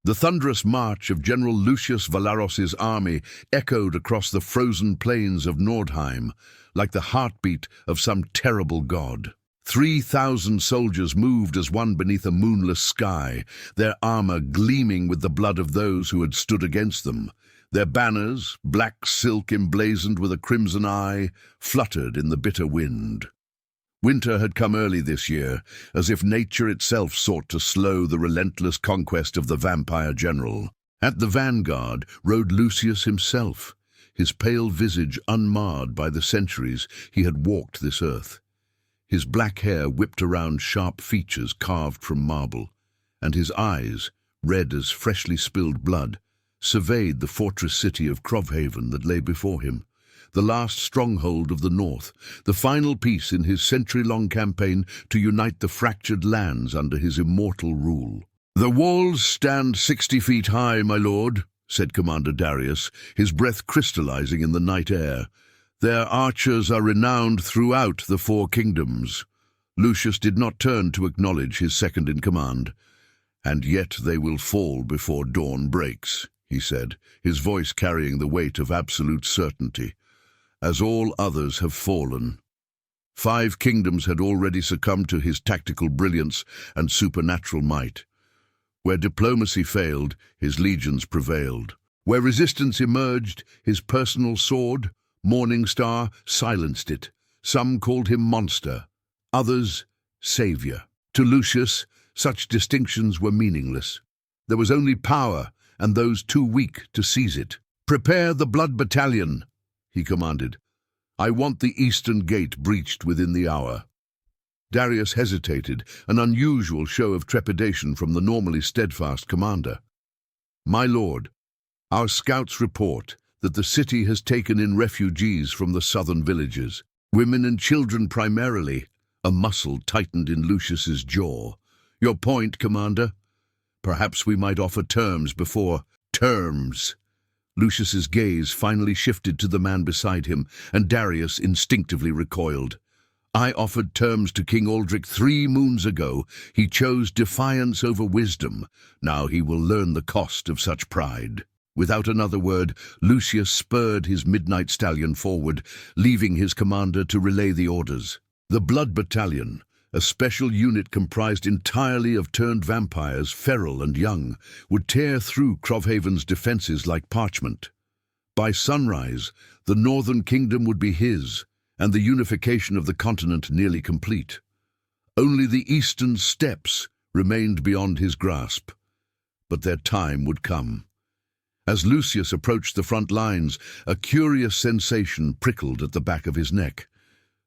The thunderous march of General Lucius Valaros's army echoed across the frozen plains of Nordheim, like the heartbeat of some terrible god. 3,000 soldiers moved as one beneath a moonless sky, their armor gleaming with the blood of those who had stood against them. Their banners, black silk emblazoned with a crimson eye, fluttered in the bitter wind. Winter had come early this year, as if nature itself sought to slow the relentless conquest of the vampire general. At the vanguard rode Lucius himself, his pale visage unmarred by the centuries he had walked this earth. His black hair whipped around sharp features carved from marble, and his eyes, red as freshly spilled blood, surveyed the fortress city of Crovhaven that lay before him, the last stronghold of the north, the final piece in his century-long campaign to unite the fractured lands under his immortal rule. "The walls stand 60 feet high, my lord," said Commander Darius, his breath crystallizing in the night air. "Their archers are renowned throughout the 4 kingdoms." Lucius did not turn to acknowledge his second-in-command. "And yet they will fall before dawn breaks," he said, his voice carrying the weight of absolute certainty. "As all others have fallen." 5 kingdoms had already succumbed to his tactical brilliance and supernatural might. Where diplomacy failed, his legions prevailed. Where resistance emerged, his personal sword, Morning Star, silenced it. Some called him monster, others savior. To Lucius, such distinctions were meaningless. There was only power, and those too weak to seize it. "Prepare the Blood Battalion," he commanded. "I want the eastern gate breached within the hour." Darius hesitated, an unusual show of trepidation from the normally steadfast commander. "My lord, our scouts report that the city has taken in refugees from the southern villages, women and children primarily." A muscle tightened in Lucius's jaw. "Your point, Commander? Perhaps we might offer terms before—" "Terms!" Lucius's gaze finally shifted to the man beside him, and Darius instinctively recoiled. "I offered terms to King Aldrich 3 moons ago. He chose defiance over wisdom. Now he will learn the cost of such pride." Without another word, Lucius spurred his midnight stallion forward, leaving his commander to relay the orders. The Blood Battalion, a special unit comprised entirely of turned vampires, feral and young, would tear through Crovhaven's defenses like parchment. By sunrise, the northern kingdom would be his, and the unification of the continent nearly complete. Only the eastern steppes remained beyond his grasp. But their time would come. As Lucius approached the front lines, a curious sensation prickled at the back of his neck.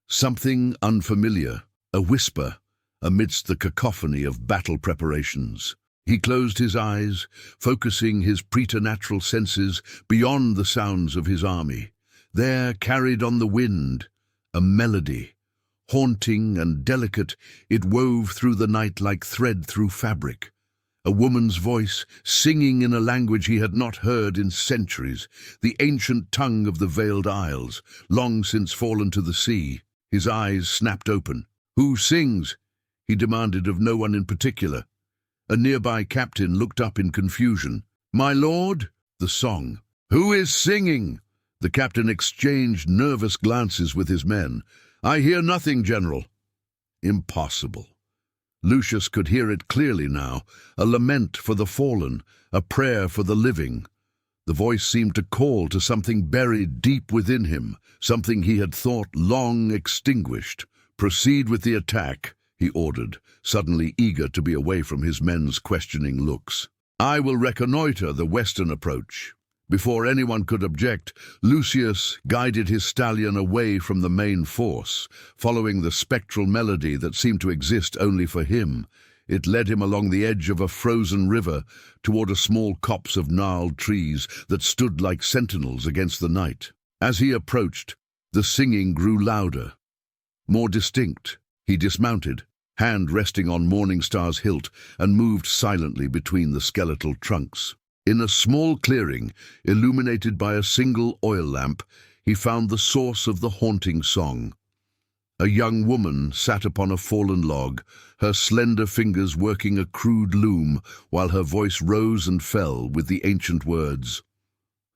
Something unfamiliar, a whisper, amidst the cacophony of battle preparations. He closed his eyes, focusing his preternatural senses beyond the sounds of his army. There, carried on the wind, a melody. Haunting and delicate, it wove through the night like thread through fabric. A woman's voice, singing in a language he had not heard in centuries, the ancient tongue of the Veiled Isles, long since fallen to the sea. His eyes snapped open. "Who sings?" he demanded of no one in particular. A nearby captain looked up in confusion. "My lord?" The song. "Who is singing?" The captain exchanged nervous glances with his men. "I hear nothing, General." Impossible. Lucius could hear it clearly now, a lament for the fallen, a prayer for the living. The voice seemed to call to something buried deep within him, something he had thought long extinguished. "Proceed with the attack," he ordered, suddenly eager to be away from his men's questioning looks. "I will reconnoiter the western approach." Before anyone could object, Lucius guided his stallion away from the main force, following the spectral melody that seemed to exist only for him. It led him along the edge of a frozen river toward a small copse of gnarled trees that stood like sentinels against the night. As he approached, the singing grew louder, more distinct. He dismounted, hand resting on Morning Star's hilt, and moved silently between the skeletal trunks. In a small clearing, illuminated by a single oil lamp, he found the source of the haunting song. A young woman sat upon a fallen log, her slender fingers working a crude loom, while her voice rose and fell with the ancient words.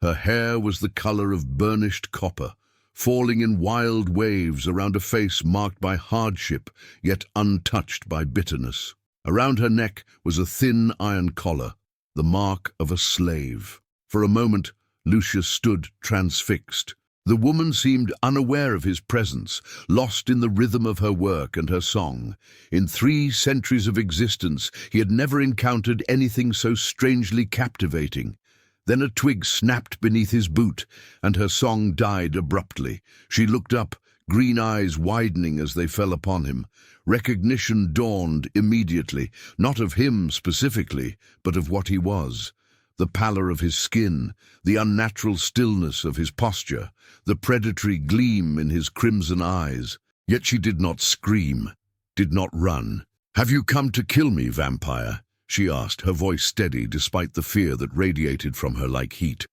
Her hair was the color of burnished copper, falling in wild waves around a face marked by hardship, yet untouched by bitterness. Around her neck was a thin iron collar, the mark of a slave. For a moment, Lucius stood transfixed. The woman seemed unaware of his presence, lost in the rhythm of her work and her song. In 3 centuries of existence, he had never encountered anything so strangely captivating. Then a twig snapped beneath his boot, and her song died abruptly. She looked up, green eyes widening as they fell upon him. Recognition dawned immediately, not of him specifically, but of what he was. The pallor of his skin, the unnatural stillness of his posture, the predatory gleam in his crimson eyes. Yet she did not scream, did not run. "Have you come to kill me, vampire?" she asked, her voice steady despite the fear that radiated from her like heat.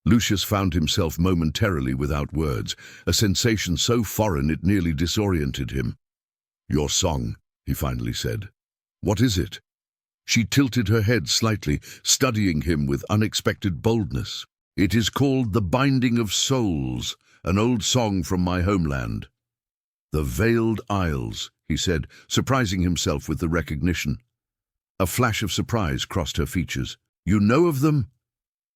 Lucius found himself momentarily without words, a sensation so foreign it nearly disoriented him. "Your song," he finally said. "What is it?" She tilted her head slightly, studying him with unexpected boldness. "It is called The Binding of Souls, an old song from my homeland." "The Veiled Isles," he said, surprising himself with the recognition. A flash of surprise crossed her features. "You know of them?"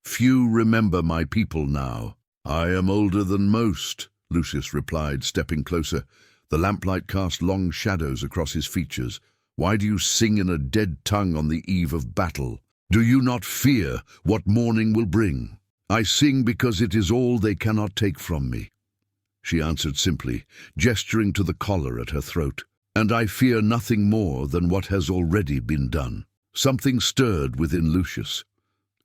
"Few remember my people now." "I am older than most," Lucius replied, stepping closer. The lamplight cast long shadows across his features. "Why do you sing in a dead tongue on the eve of battle? Do you not fear what morning will bring?" "I sing because it is all they cannot take from me," she answered simply, gesturing to the collar at her throat. "And I fear nothing more than what has already been done." Something stirred within Lucius.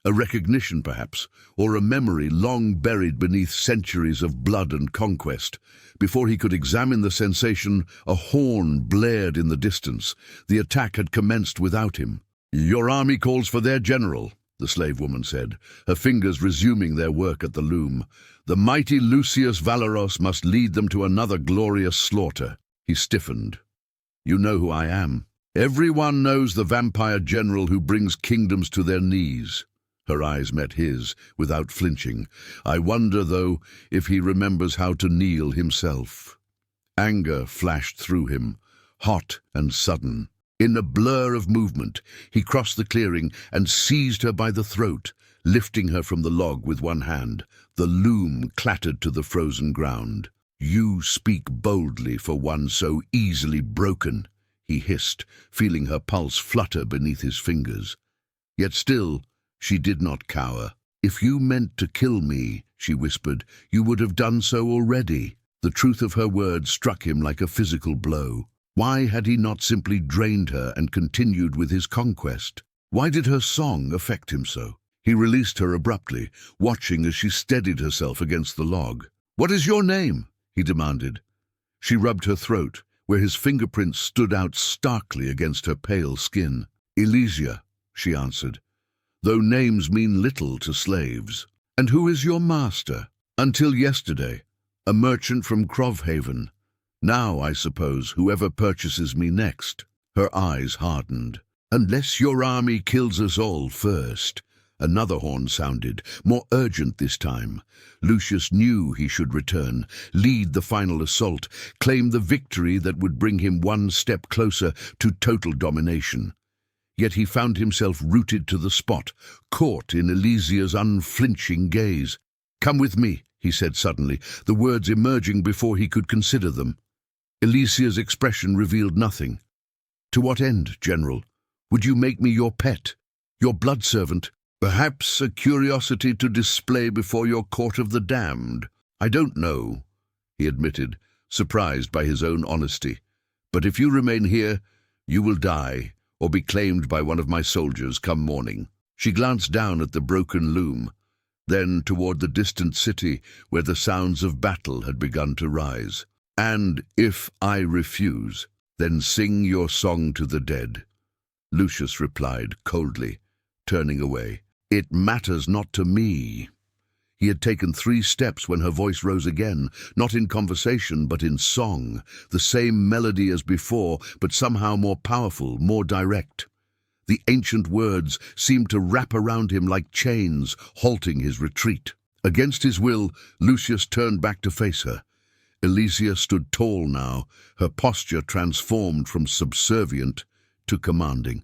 A recognition, perhaps, or a memory long buried beneath centuries of blood and conquest. Before he could examine the sensation, a horn blared in the distance. The attack had commenced without him. "Your army calls for their general," the slave woman said, her fingers resuming their work at the loom. "The mighty Lucius Valaros must lead them to another glorious slaughter." He stiffened. "You know who I am." "Everyone knows the vampire general who brings kingdoms to their knees." Her eyes met his, without flinching. "I wonder, though, if he remembers how to kneel himself." Anger flashed through him, hot and sudden. In a blur of movement, he crossed the clearing and seized her by the throat, lifting her from the log with one hand. The loom clattered to the frozen ground. "You speak boldly for one so easily broken," he hissed, feeling her pulse flutter beneath his fingers. Yet still, she did not cower. "If you meant to kill me," she whispered, "you would have done so already." The truth of her words struck him like a physical blow. Why had he not simply drained her and continued with his conquest? Why did her song affect him so? He released her abruptly, watching as she steadied herself against the log. "What is your name?" he demanded. She rubbed her throat, where his fingerprints stood out starkly against her pale skin. "Elysia," she answered, "though names mean little to slaves." "And who is your master?" "Until yesterday, a merchant from Crovhaven. Now, I suppose, whoever purchases me next." Her eyes hardened. "Unless your army kills us all first." Another horn sounded, more urgent this time. Lucius knew he should return, lead the final assault, claim the victory that would bring him one step closer to total domination. Yet he found himself rooted to the spot, caught in Elysia's unflinching gaze. "Come with me," he said suddenly, the words emerging before he could consider them. Elysia's expression revealed nothing. "To what end, General? Would you make me your pet, your blood servant? Perhaps a curiosity to display before your court of the damned?" "I don't know," he admitted, surprised by his own honesty. "But if you remain here, you will die, or be claimed by one of my soldiers come morning." She glanced down at the broken loom, then toward the distant city where the sounds of battle had begun to rise. "And if I refuse, then sing your song to the dead," Lucius replied coldly, turning away. "It matters not to me." He had taken 3 steps when her voice rose again, not in conversation but in song, the same melody as before, but somehow more powerful, more direct. The ancient words seemed to wrap around him like chains, halting his retreat. Against his will, Lucius turned back to face her. Elysia stood tall now, her posture transformed from subservient to commanding.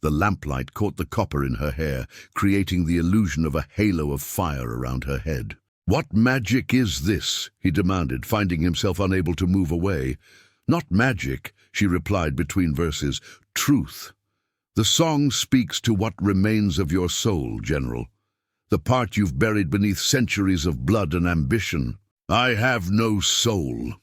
The lamplight caught the copper in her hair, creating the illusion of a halo of fire around her head. "What magic is this?" he demanded, finding himself unable to move away. "Not magic," she replied between verses. "Truth. The song speaks to what remains of your soul, General. The part you've buried beneath centuries of blood and ambition." "I have no soul,"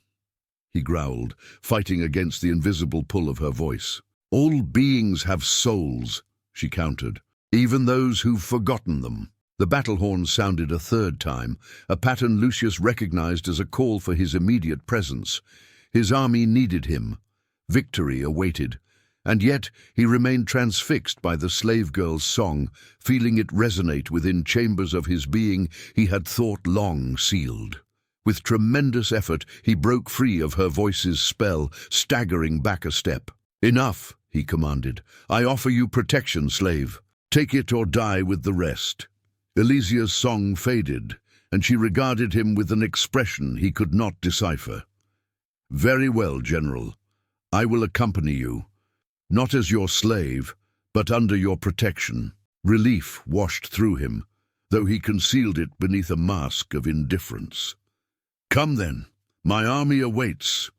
he growled, fighting against the invisible pull of her voice. "All beings have souls," she countered, "even those who've forgotten them." The battle horn sounded a 3rd time, a pattern Lucius recognized as a call for his immediate presence. His army needed him. Victory awaited. And yet he remained transfixed by the slave girl's song, feeling it resonate within chambers of his being he had thought long sealed. With tremendous effort, he broke free of her voice's spell, staggering back a step. "Enough," he commanded. "I offer you protection, slave. Take it or die with the rest." Elysia's song faded, and she regarded him with an expression he could not decipher. "Very well, General. I will accompany you. Not as your slave, but under your protection." Relief washed through him, though he concealed it beneath a mask of indifference. "Come then, my army awaits."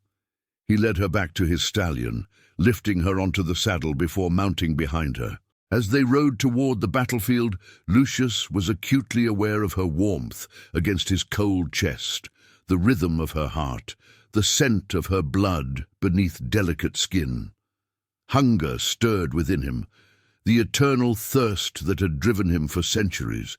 He led her back to his stallion, lifting her onto the saddle before mounting behind her. As they rode toward the battlefield, Lucius was acutely aware of her warmth against his cold chest, the rhythm of her heart, the scent of her blood beneath delicate skin. Hunger stirred within him, the eternal thirst that had driven him for centuries.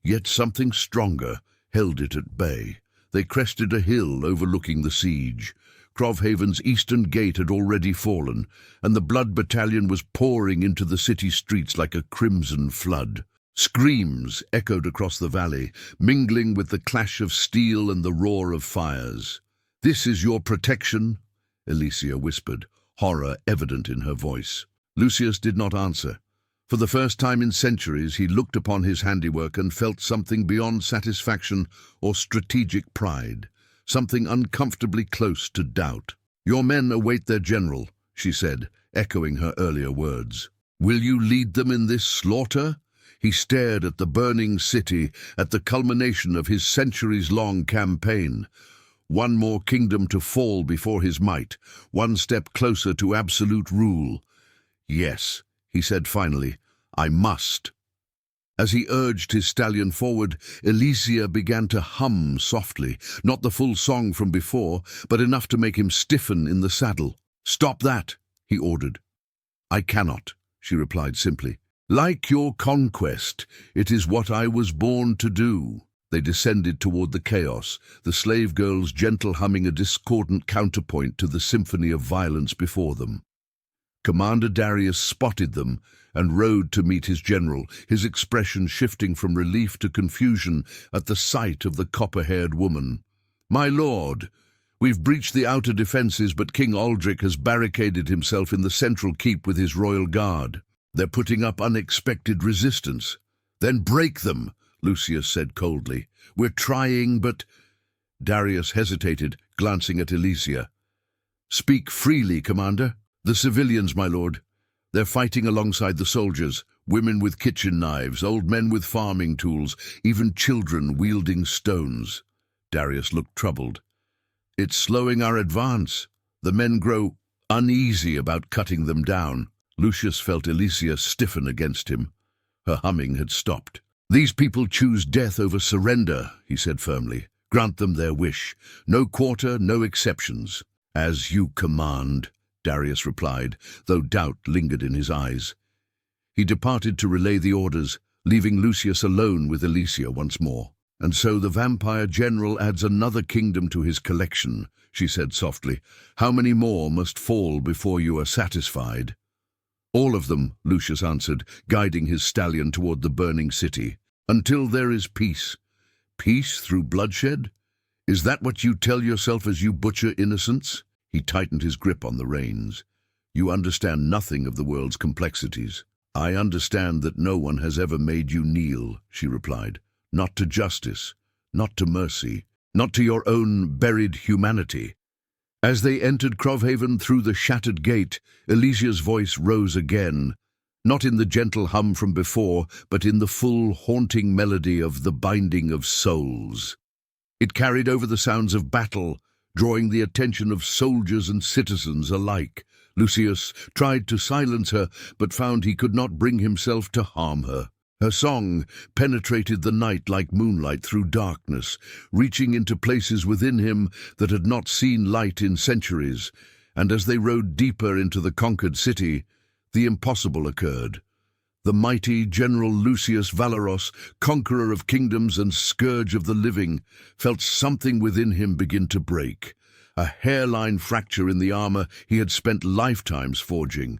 Yet something stronger held it at bay. They crested a hill overlooking the siege. Crovhaven's eastern gate had already fallen, and the Blood Battalion was pouring into the city streets like a crimson flood. Screams echoed across the valley, mingling with the clash of steel and the roar of fires. "This is your protection?" Elysia whispered, horror evident in her voice. Lucius did not answer. For the first time in centuries, he looked upon his handiwork and felt something beyond satisfaction or strategic pride, something uncomfortably close to doubt. "Your men await their general," she said, echoing her earlier words. "Will you lead them in this slaughter?" He stared at the burning city, at the culmination of his centuries-long campaign. One more kingdom to fall before his might, one step closer to absolute rule. "Yes," he said finally, "I must." As he urged his stallion forward, Elysia began to hum softly, not the full song from before, but enough to make him stiffen in the saddle. "Stop that," he ordered. "I cannot," she replied simply. "Like your conquest, it is what I was born to do." They descended toward the chaos, the slave girls gentle humming a discordant counterpoint to the symphony of violence before them. Commander Darius spotted them and rode to meet his general, his expression shifting from relief to confusion at the sight of the copper-haired woman. "My lord, we've breached the outer defenses, but King Aldrich has barricaded himself in the central keep with his royal guard. They're putting up unexpected resistance." "Then break them," Lucius said coldly. "We're trying, but—" Darius hesitated, glancing at Elysia. "Speak freely, Commander." "The civilians, my lord. They're fighting alongside the soldiers, women with kitchen knives, old men with farming tools, even children wielding stones." Darius looked troubled. "It's slowing our advance. The men grow uneasy about cutting them down." Lucius felt Elysia stiffen against him. Her humming had stopped. "These people choose death over surrender," he said firmly. "Grant them their wish. No quarter, no exceptions." "As you command," Darius replied, though doubt lingered in his eyes. He departed to relay the orders, leaving Lucius alone with Elysia once more. "And so the vampire general adds another kingdom to his collection," she said softly. "How many more must fall before you are satisfied?" "All of them," Lucius answered, guiding his stallion toward the burning city. "Until there is peace. Peace through bloodshed? Is that what you tell yourself as you butcher innocents? He tightened his grip on the reins. You understand nothing of the world's complexities. I understand that no one has ever made you kneel, she replied. Not to justice, not to mercy, not to your own buried humanity. As they entered Crovhaven through the shattered gate, Elysia's voice rose again, not in the gentle hum from before, but in the full, haunting melody of the binding of souls. It carried over the sounds of battle, drawing the attention of soldiers and citizens alike. Lucius tried to silence her, but found he could not bring himself to harm her. Her song penetrated the night like moonlight through darkness, reaching into places within him that had not seen light in centuries, and as they rode deeper into the conquered city, the impossible occurred. The mighty General Lucius Valaros, conqueror of kingdoms and scourge of the living, felt something within him begin to break, a hairline fracture in the armor he had spent lifetimes forging.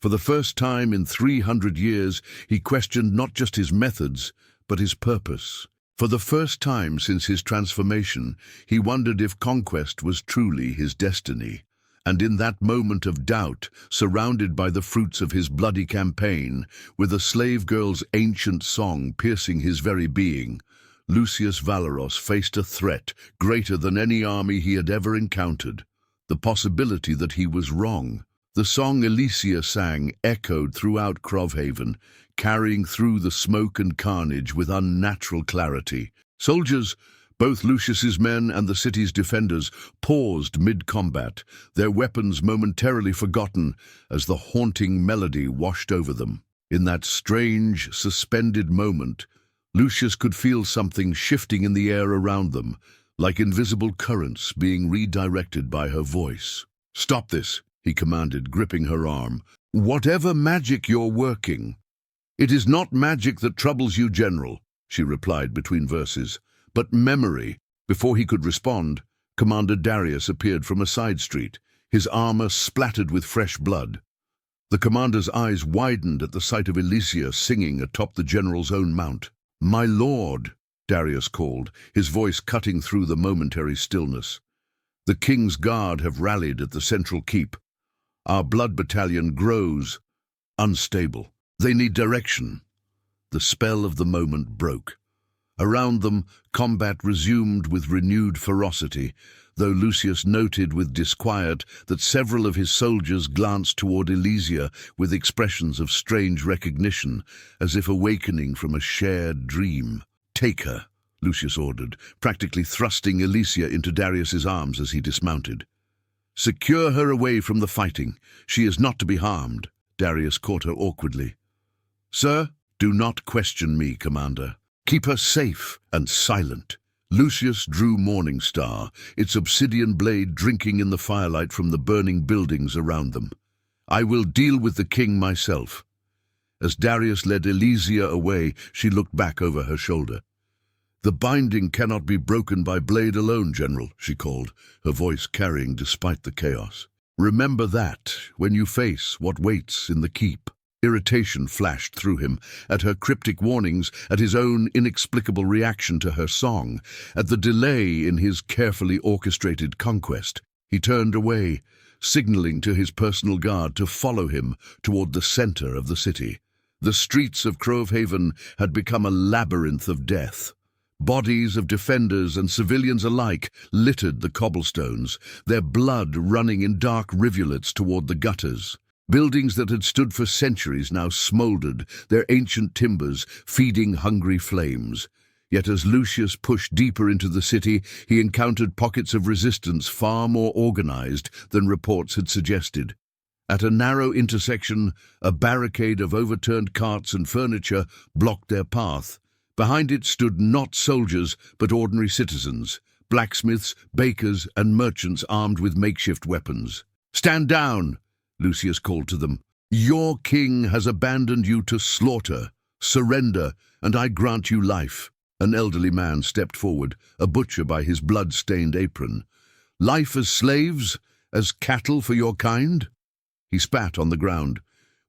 For the first time in 300 years, he questioned not just his methods, but his purpose. For the first time since his transformation, he wondered if conquest was truly his destiny. And in that moment of doubt, surrounded by the fruits of his bloody campaign, with a slave girl's ancient song piercing his very being, Lucius Valaros faced a threat greater than any army he had ever encountered. The possibility that he was wrong. The song Elysia sang echoed throughout Crovhaven, carrying through the smoke and carnage with unnatural clarity. Soldiers, both Lucius's men and the city's defenders, paused mid-combat, their weapons momentarily forgotten as the haunting melody washed over them. In that strange, suspended moment, Lucius could feel something shifting in the air around them, like invisible currents being redirected by her voice. "Stop this," he commanded, gripping her arm. "Whatever magic you're working." "It is not magic that troubles you, General," she replied between verses, "but memory." Before he could respond, Commander Darius appeared from a side street, his armor splattered with fresh blood. The commander's eyes widened at the sight of Elysia singing atop the general's own mount. "My lord," Darius called, his voice cutting through the momentary stillness. "The king's guard have rallied at the central keep. Our blood battalion grows unstable. They need direction." The spell of the moment broke. Around them, combat resumed with renewed ferocity, though Lucius noted with disquiet that several of his soldiers glanced toward Elysia with expressions of strange recognition, as if awakening from a shared dream. "Take her," Lucius ordered, practically thrusting Elysia into Darius's arms as he dismounted. "Secure her away from the fighting. She is not to be harmed." Darius caught her awkwardly. "Sir, do not question me, Commander. Keep her safe and silent." Lucius drew Morningstar, its obsidian blade drinking in the firelight from the burning buildings around them. "I will deal with the king myself." As Darius led Elysia away, she looked back over her shoulder. "The binding cannot be broken by blade alone, General," she called, her voice carrying despite the chaos. "Remember that when you face what waits in the keep." Irritation flashed through him, at her cryptic warnings, at his own inexplicable reaction to her song, at the delay in his carefully orchestrated conquest. He turned away, signaling to his personal guard to follow him toward the center of the city. The streets of Crovhaven had become a labyrinth of death. Bodies of defenders and civilians alike littered the cobblestones, their blood running in dark rivulets toward the gutters. Buildings that had stood for centuries now smoldered, their ancient timbers feeding hungry flames. Yet as Lucius pushed deeper into the city, he encountered pockets of resistance far more organized than reports had suggested. At a narrow intersection, a barricade of overturned carts and furniture blocked their path. Behind it stood not soldiers, but ordinary citizens, blacksmiths, bakers, and merchants armed with makeshift weapons. "Stand down!" Lucius called to them. "Your king has abandoned you to slaughter. Surrender, and I grant you life." An elderly man stepped forward, a butcher by his blood-stained apron. "Life as slaves, as cattle for your kind?" He spat on the ground.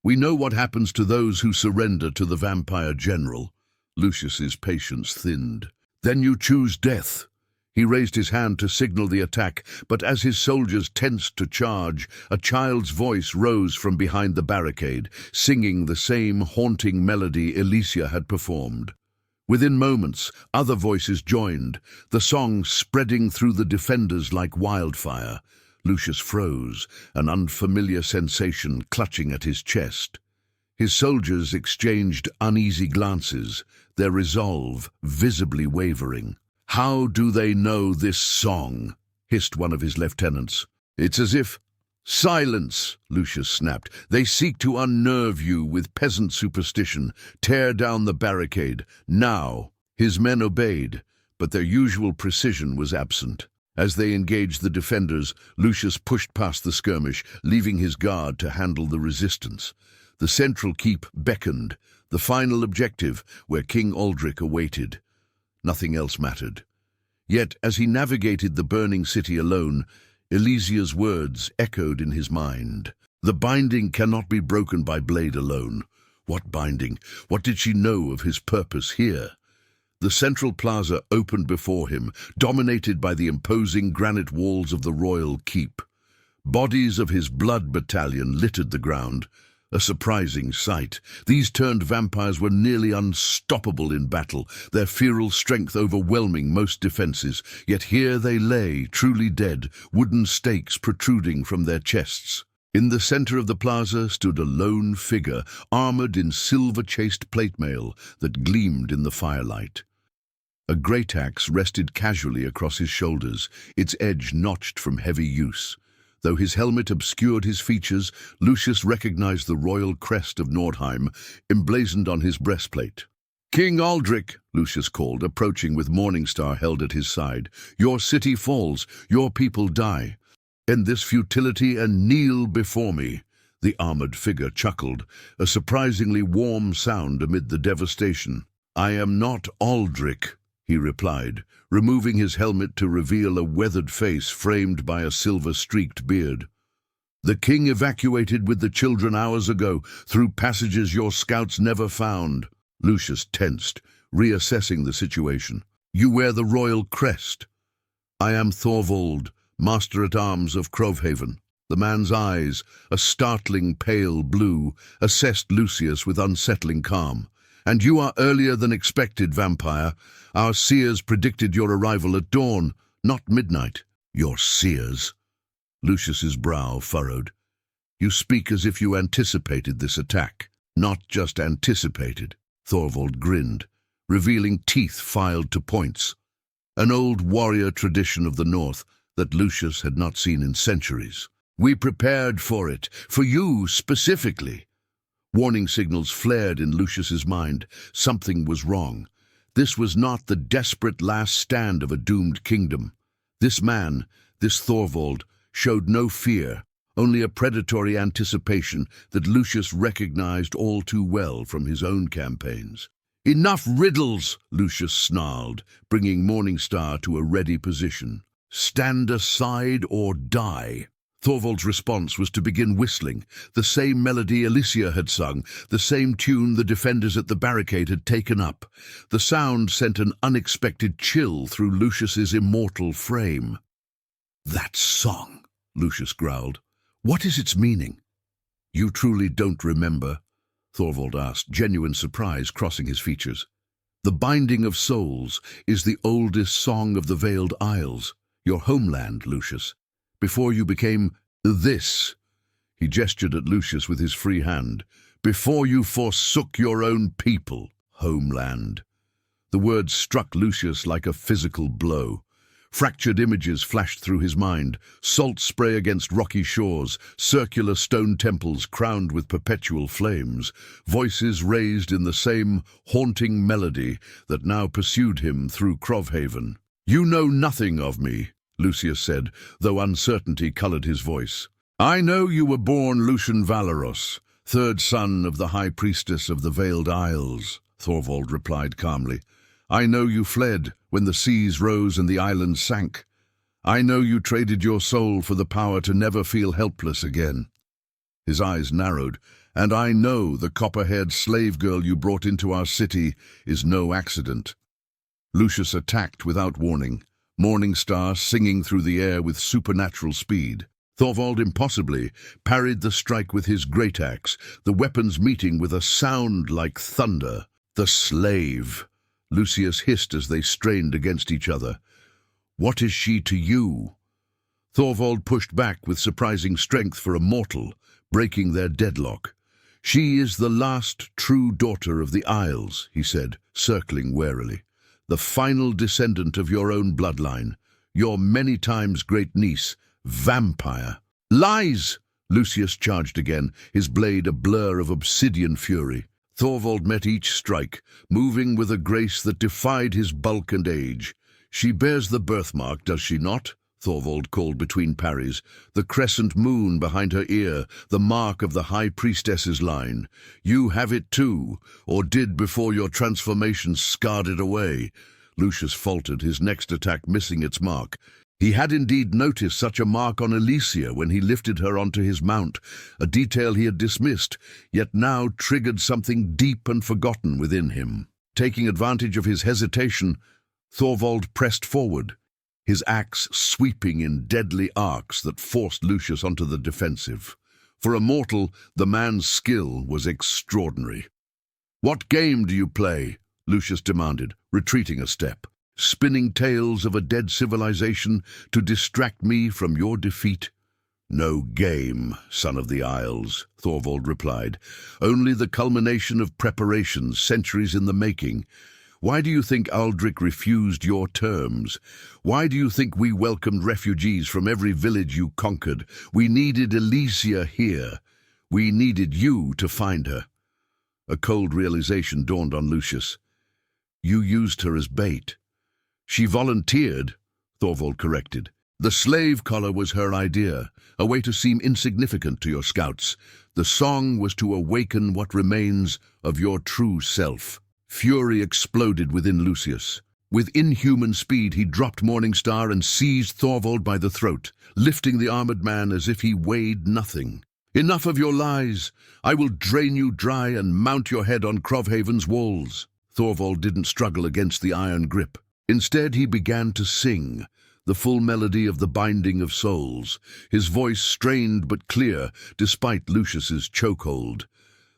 "We know what happens to those who surrender to the vampire general." Lucius's patience thinned. Then you choose death. He raised his hand to signal the attack, but as his soldiers tensed to charge, a child's voice rose from behind the barricade, singing the same haunting melody Alicia had performed. Within moments, other voices joined, the song spreading through the defenders like wildfire. Lucius froze, an unfamiliar sensation clutching at his chest. His soldiers exchanged uneasy glances, their resolve visibly wavering. "How do they know this song?" hissed one of his lieutenants. "It's as if—" "Silence!" Lucius snapped. "They seek to unnerve you with peasant superstition. Tear down the barricade, now!" His men obeyed, but their usual precision was absent. As they engaged the defenders, Lucius pushed past the skirmish, leaving his guard to handle the resistance. The central keep beckoned, the final objective, where King Aldric awaited. Nothing else mattered. Yet, as he navigated the burning city alone, Alicia's words echoed in his mind. The binding cannot be broken by blade alone. What binding? What did she know of his purpose here? The central plaza opened before him, dominated by the imposing granite walls of the royal keep. Bodies of his blood battalion littered the ground. A surprising sight. These turned vampires were nearly unstoppable in battle, their feral strength overwhelming most defenses. Yet here they lay, truly dead, wooden stakes protruding from their chests. In the center of the plaza stood a lone figure, armored in silver-chased plate mail that gleamed in the firelight. A great axe rested casually across his shoulders, its edge notched from heavy use. Though his helmet obscured his features, Lucius recognized the royal crest of Nordheim, emblazoned on his breastplate. "King Aldric," Lucius called, approaching with Morningstar held at his side. "Your city falls, your people die. End this futility and kneel before me." The armored figure chuckled, a surprisingly warm sound amid the devastation. "I am not Aldric," he replied, removing his helmet to reveal a weathered face framed by a silver-streaked beard. "The king evacuated with the children hours ago, through passages your scouts never found." Lucius tensed, reassessing the situation. "You wear the royal crest." "I am Thorvald, Master-at-Arms of Crovhaven." The man's eyes, a startling pale blue, assessed Lucius with unsettling calm. "And you are earlier than expected, vampire. Our seers predicted your arrival at dawn, not midnight." "Your seers?" Lucius's brow furrowed. "You speak as if you anticipated this attack." "Not just anticipated," Thorvald grinned, revealing teeth filed to points. An old warrior tradition of the north that Lucius had not seen in centuries. "We prepared for it, for you specifically." Warning signals flared in Lucius's mind. Something was wrong. This was not the desperate last stand of a doomed kingdom. This man, this Thorvald, showed no fear, only a predatory anticipation that Lucius recognized all too well from his own campaigns. "Enough riddles," Lucius snarled, bringing Morningstar to a ready position. "Stand aside or die." Thorvald's response was to begin whistling, the same melody Alicia had sung, the same tune the defenders at the barricade had taken up. The sound sent an unexpected chill through Lucius's immortal frame. "That song," Lucius growled. "What is its meaning?" "You truly don't remember?" Thorvald asked, genuine surprise crossing his features. "The Binding of Souls is the oldest song of the Veiled Isles, your homeland, Lucius. Before you became this," he gestured at Lucius with his free hand, "before you forsook your own people, homeland." The words struck Lucius like a physical blow. Fractured images flashed through his mind, salt spray against rocky shores, circular stone temples crowned with perpetual flames, voices raised in the same haunting melody that now pursued him through Crovhaven. "You know nothing of me," Lucius said, though uncertainty colored his voice. "I know you were born Lucian Valaros, third son of the High Priestess of the Veiled Isles," Thorvald replied calmly. "I know you fled when the seas rose and the islands sank. I know you traded your soul for the power to never feel helpless again." His eyes narrowed. "And I know the copper-haired slave girl you brought into our city is no accident." Lucius attacked without warning, Morning Star singing through the air with supernatural speed. Thorvald impossibly parried the strike with his great axe, the weapons meeting with a sound like thunder. "The slave!" Lucius hissed as they strained against each other. "What is she to you?" Thorvald pushed back with surprising strength for a mortal, breaking their deadlock. "She is the last true daughter of the Isles," he said, circling warily. "The final descendant of your own bloodline, your many times great niece, vampire." "Lies!" Lucius charged again, his blade a blur of obsidian fury. Thorvald met each strike, moving with a grace that defied his bulk and age. "She bears the birthmark, does she not?" Thorvald called between parries. "The crescent moon behind her ear, the mark of the High Priestess's line. You have it too, or did before your transformation scarred it away." Lucius faltered, his next attack missing its mark. He had indeed noticed such a mark on Alicia when he lifted her onto his mount, a detail he had dismissed, yet now triggered something deep and forgotten within him. Taking advantage of his hesitation, Thorvald pressed forward, his axe sweeping in deadly arcs that forced Lucius onto the defensive. For a mortal, the man's skill was extraordinary. "What game do you play?" Lucius demanded, retreating a step. "Spinning tales of a dead civilization to distract me from your defeat?" "No game, son of the Isles," Thorvald replied. "Only the culmination of preparations, centuries in the making. Why do you think Aldrich refused your terms? Why do you think we welcomed refugees from every village you conquered? We needed Alicia here. We needed you to find her." A cold realization dawned on Lucius. "You used her as bait." "She volunteered," Thorvald corrected. "The slave collar was her idea, a way to seem insignificant to your scouts. The song was to awaken what remains of your true self." Fury exploded within Lucius. With inhuman speed, he dropped Morningstar and seized Thorvald by the throat, lifting the armored man as if he weighed nothing. "Enough of your lies! I will drain you dry and mount your head on Crovhaven's walls." Thorvald didn't struggle against the iron grip. Instead, he began to sing, the full melody of the binding of souls, his voice strained but clear, despite Lucius's chokehold.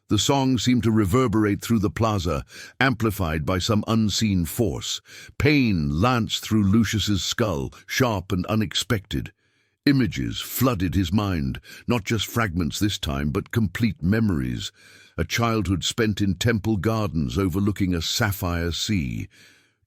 The song seemed to reverberate through the plaza, amplified by some unseen force. Pain lanced through Lucius's skull, sharp and unexpected. Images flooded his mind, not just fragments this time, but complete memories. A childhood spent in temple gardens overlooking a sapphire sea,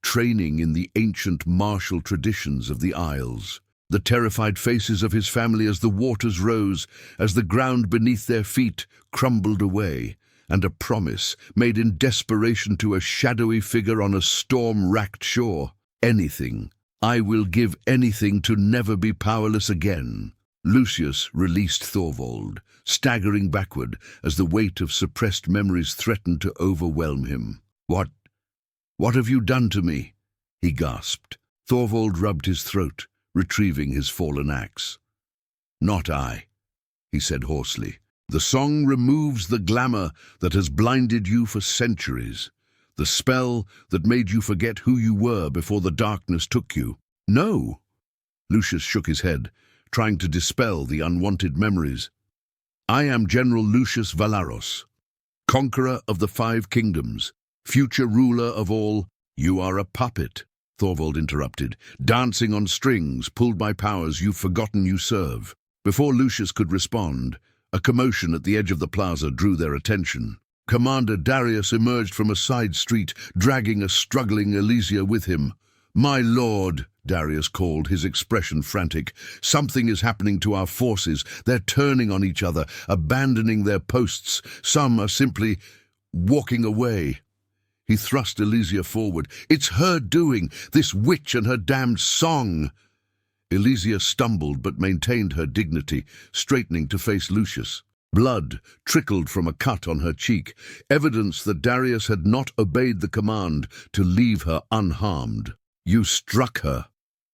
training in the ancient martial traditions of the Isles. The terrified faces of his family as the waters rose, as the ground beneath their feet crumbled away, and a promise made in desperation to a shadowy figure on a storm-racked shore. "Anything. I will give anything to never be powerless again." Lucius released Thorvald, staggering backward as the weight of suppressed memories threatened to overwhelm him. What have you done to me?" he gasped. Thorvald rubbed his throat, retrieving his fallen axe. "Not I," he said hoarsely. "The song removes the glamour that has blinded you for centuries, the spell that made you forget who you were before the darkness took you." "No!" Lucius shook his head, trying to dispel the unwanted memories. "I am General Lucius Valaros, conqueror of the 5 kingdoms, future ruler of all." "You are a puppet," Thorvald interrupted, "dancing on strings, pulled by powers you've forgotten you serve." Before Lucius could respond, a commotion at the edge of the plaza drew their attention. Commander Darius emerged from a side street, dragging a struggling Alicia with him. "My lord," Darius called, his expression frantic, "something is happening to our forces. They're turning on each other, abandoning their posts. Some are simply walking away." He thrust Alicia forward. "It's her doing, this witch and her damned song." Alicia stumbled but maintained her dignity, straightening to face Lucius. Blood trickled from a cut on her cheek, evidence that Darius had not obeyed the command to leave her unharmed. "You struck her,"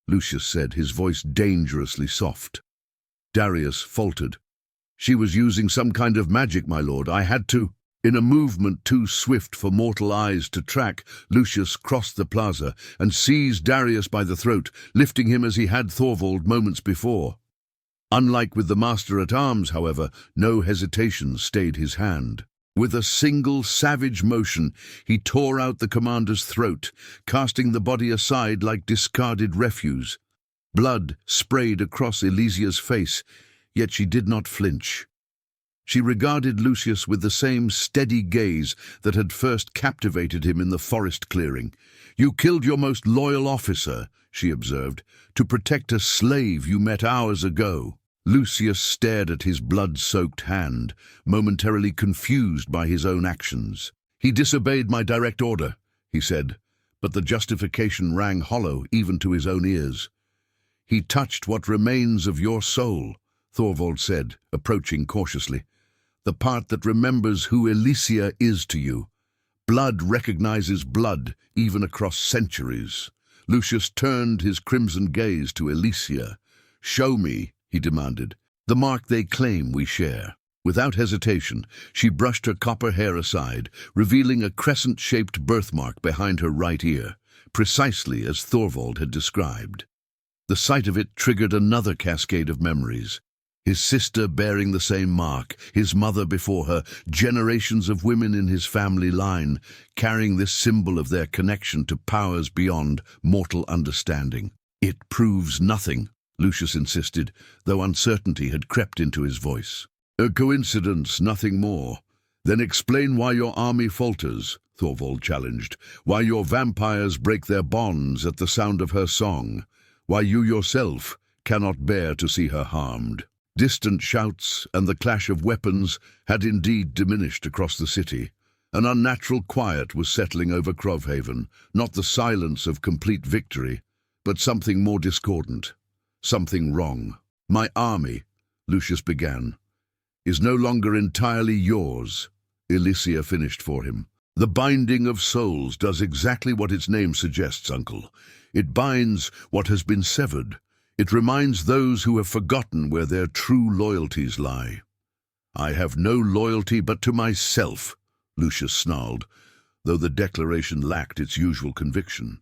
Lucius said, his voice dangerously soft. Darius faltered. "She was using some kind of magic, my lord. I had to." In a movement too swift for mortal eyes to track, Lucius crossed the plaza and seized Darius by the throat, lifting him as he had Thorvald moments before. Unlike with the master-at-arms, however, no hesitation stayed his hand. With a single savage motion, he tore out the commander's throat, casting the body aside like discarded refuse. Blood sprayed across Elysia's face, yet she did not flinch. She regarded Lucius with the same steady gaze that had first captivated him in the forest clearing. "You killed your most loyal officer," she observed, "to protect a slave you met hours ago." Lucius stared at his blood-soaked hand, momentarily confused by his own actions. "He disobeyed my direct order," he said, but the justification rang hollow even to his own ears. "He touched what remains of your soul," Thorvald said, approaching cautiously. "The part that remembers who Elysia is to you. Blood recognizes blood, even across centuries." Lucius turned his crimson gaze to Elysia. "Show me," he demanded, "the mark they claim we share." Without hesitation, she brushed her copper hair aside, revealing a crescent-shaped birthmark behind her right ear, precisely as Thorvald had described. The sight of it triggered another cascade of memories. His sister bearing the same mark, his mother before her, generations of women in his family line, carrying this symbol of their connection to powers beyond mortal understanding. "It proves nothing," Lucius insisted, though uncertainty had crept into his voice. "A coincidence, nothing more. Then explain why your army falters," Thorvald challenged, "why your vampires break their bonds at the sound of her song, why you yourself cannot bear to see her harmed." Distant shouts and the clash of weapons had indeed diminished across the city. An unnatural quiet was settling over Crovhaven, not the silence of complete victory, but something more discordant. Something wrong. "My army," Lucius began, "is no longer entirely yours," Elysia finished for him. "The binding of souls does exactly what its name suggests, Uncle. It binds what has been severed. It reminds those who have forgotten where their true loyalties lie." "I have no loyalty but to myself," Lucius snarled, though the declaration lacked its usual conviction.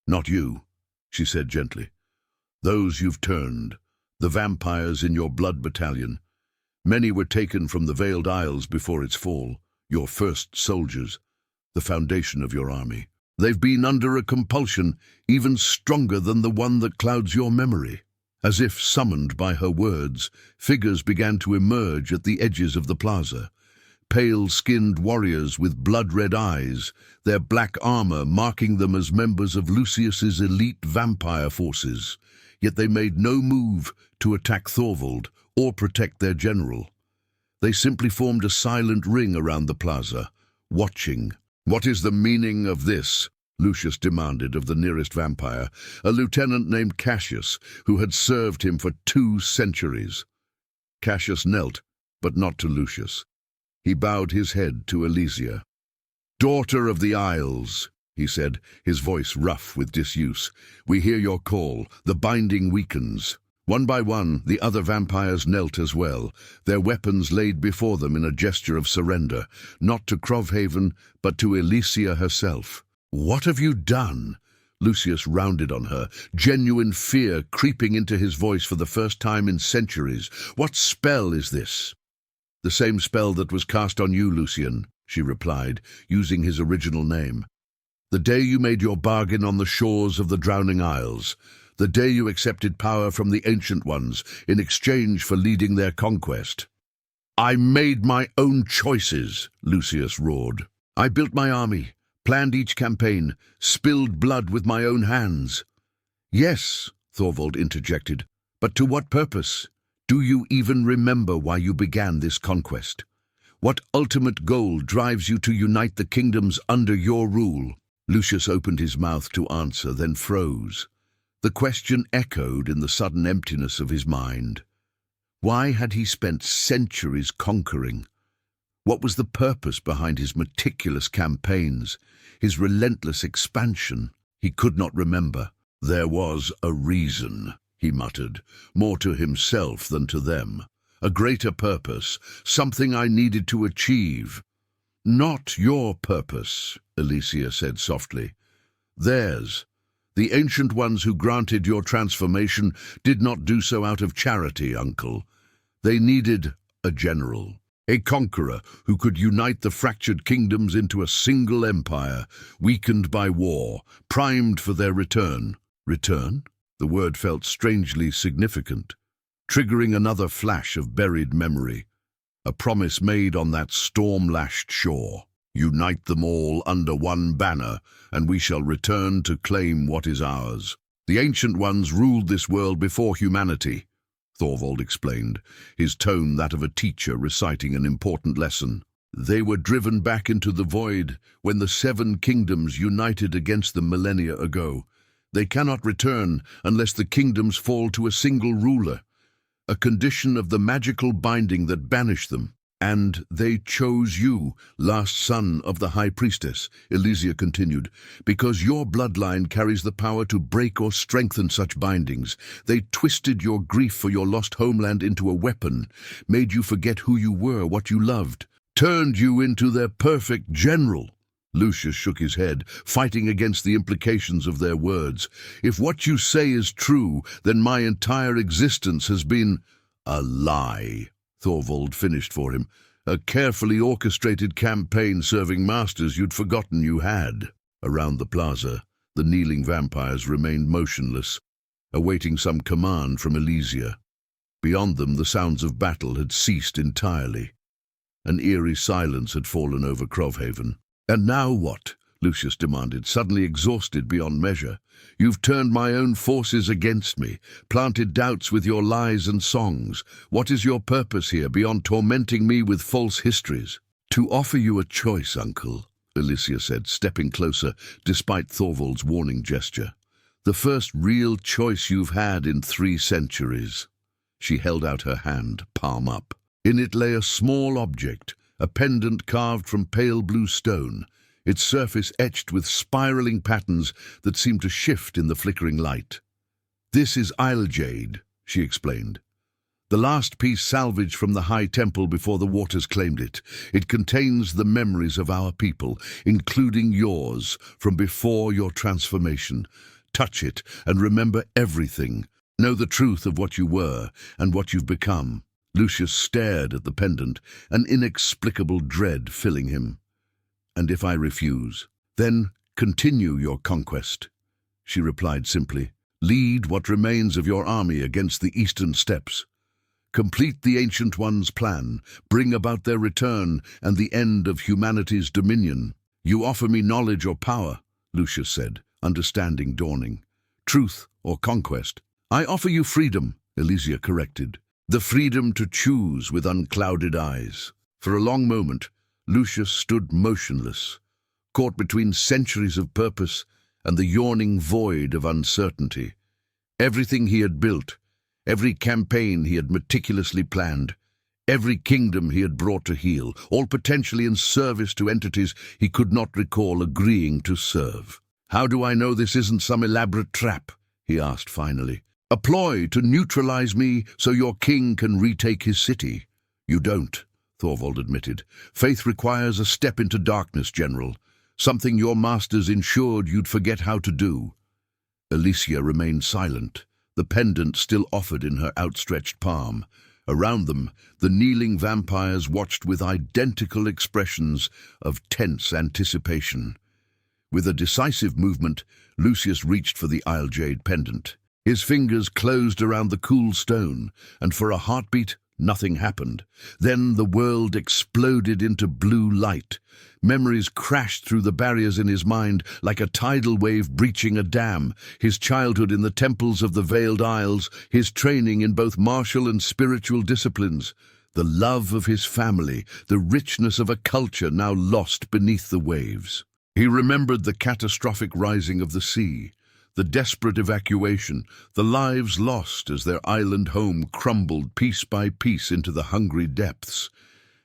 "Not you," she said gently. "Those you've turned, the vampires in your blood battalion. Many were taken from the Veiled Isles before its fall, your first soldiers, the foundation of your army. They've been under a compulsion even stronger than the one that clouds your memory." As if summoned by her words, figures began to emerge at the edges of the plaza. Pale-skinned warriors with blood-red eyes, their black armor marking them as members of Lucius's elite vampire forces. Yet they made no move to attack Thorvald or protect their general. They simply formed a silent ring around the plaza, watching. "What is the meaning of this?" Lucius demanded of the nearest vampire, a lieutenant named Cassius, who had served him for 2 centuries. Cassius knelt, but not to Lucius. He bowed his head to Elysia. "Daughter of the Isles," he said, his voice rough with disuse, "we hear your call. The binding weakens." One by one, the other vampires knelt as well, their weapons laid before them in a gesture of surrender, not to Crovhaven, but to Elysia herself. "What have you done?" Lucius rounded on her, genuine fear creeping into his voice for the first time in centuries. "What spell is this?" "The same spell that was cast on you, Lucian," she replied, using his original name. "The day you made your bargain on the shores of the Drowning Isles. The day you accepted power from the Ancient Ones in exchange for leading their conquest." "I made my own choices," Lucius roared. "I built my army, planned each campaign, spilled blood with my own hands." "Yes," Thorvald interjected, "but to what purpose? Do you even remember why you began this conquest? What ultimate goal drives you to unite the kingdoms under your rule?" Lucius opened his mouth to answer, then froze. The question echoed in the sudden emptiness of his mind. Why had he spent centuries conquering? What was the purpose behind his meticulous campaigns, his relentless expansion? He could not remember. "There was a reason," he muttered, more to himself than to them. "A greater purpose, something I needed to achieve." Not your purpose, Alicia said softly. Theirs. The ancient ones who granted your transformation did not do so out of charity, uncle. They needed a general, a conqueror who could unite the fractured kingdoms into a single empire, weakened by war, primed for their return. Return? The word felt strangely significant, triggering another flash of buried memory. A promise made on that storm-lashed shore. Unite them all under one banner, and we shall return to claim what is ours. The ancient ones ruled this world before humanity, Thorvald explained, his tone that of a teacher reciting an important lesson. They were driven back into the void when the 7 kingdoms united against them millennia ago. They cannot return unless the kingdoms fall to a single ruler, a condition of the magical binding that banished them. And they chose you, last son of the High Priestess, Elysia continued, because your bloodline carries the power to break or strengthen such bindings. They twisted your grief for your lost homeland into a weapon, made you forget who you were, what you loved, turned you into their perfect general. Lucius shook his head, fighting against the implications of their words. If what you say is true, then my entire existence has been a lie. Thorvald finished for him. A carefully orchestrated campaign serving masters you'd forgotten you had. Around the plaza, the kneeling vampires remained motionless, awaiting some command from Elysia. Beyond them, the sounds of battle had ceased entirely. An eerie silence had fallen over Crovhaven. And now what? Lucius demanded, suddenly exhausted beyond measure. You've turned my own forces against me, planted doubts with your lies and songs. What is your purpose here, beyond tormenting me with false histories? To offer you a choice, uncle, Elysia said, stepping closer, despite Thorvald's warning gesture. The first real choice you've had in 3 centuries. She held out her hand, palm up. In it lay a small object, a pendant carved from pale blue stone, its surface etched with spiraling patterns that seemed to shift in the flickering light. This is Isle Jade, she explained. The last piece salvaged from the High Temple before the waters claimed it. It contains the memories of our people, including yours, from before your transformation. Touch it and remember everything. Know the truth of what you were and what you've become. Lucius stared at the pendant, an inexplicable dread filling him. And if I refuse, then continue your conquest, she replied simply. Lead what remains of your army against the eastern steppes. Complete the Ancient One's plan, bring about their return and the end of humanity's dominion. You offer me knowledge or power, Lucius said, understanding dawning. Truth or conquest. I offer you freedom, Elysia corrected. The freedom to choose with unclouded eyes. For a long moment, Lucius stood motionless, caught between centuries of purpose and the yawning void of uncertainty. Everything he had built, every campaign he had meticulously planned, every kingdom he had brought to heel, all potentially in service to entities he could not recall agreeing to serve. How do I know this isn't some elaborate trap? He asked finally. A ploy to neutralize me so your king can retake his city. You don't, Thorvald admitted. Faith requires a step into darkness, General, something your masters ensured you'd forget how to do. Elysia remained silent, the pendant still offered in her outstretched palm. Around them, the kneeling vampires watched with identical expressions of tense anticipation. With a decisive movement, Lucius reached for the Isle Jade pendant. His fingers closed around the cool stone, and for a heartbeat, nothing happened. Then the world exploded into blue light. Memories crashed through the barriers in his mind like a tidal wave breaching a dam. His childhood in the temples of the Veiled Isles, his training in both martial and spiritual disciplines, the love of his family, the richness of a culture now lost beneath the waves. He remembered the catastrophic rising of the sea, the desperate evacuation, the lives lost as their island home crumbled piece by piece into the hungry depths.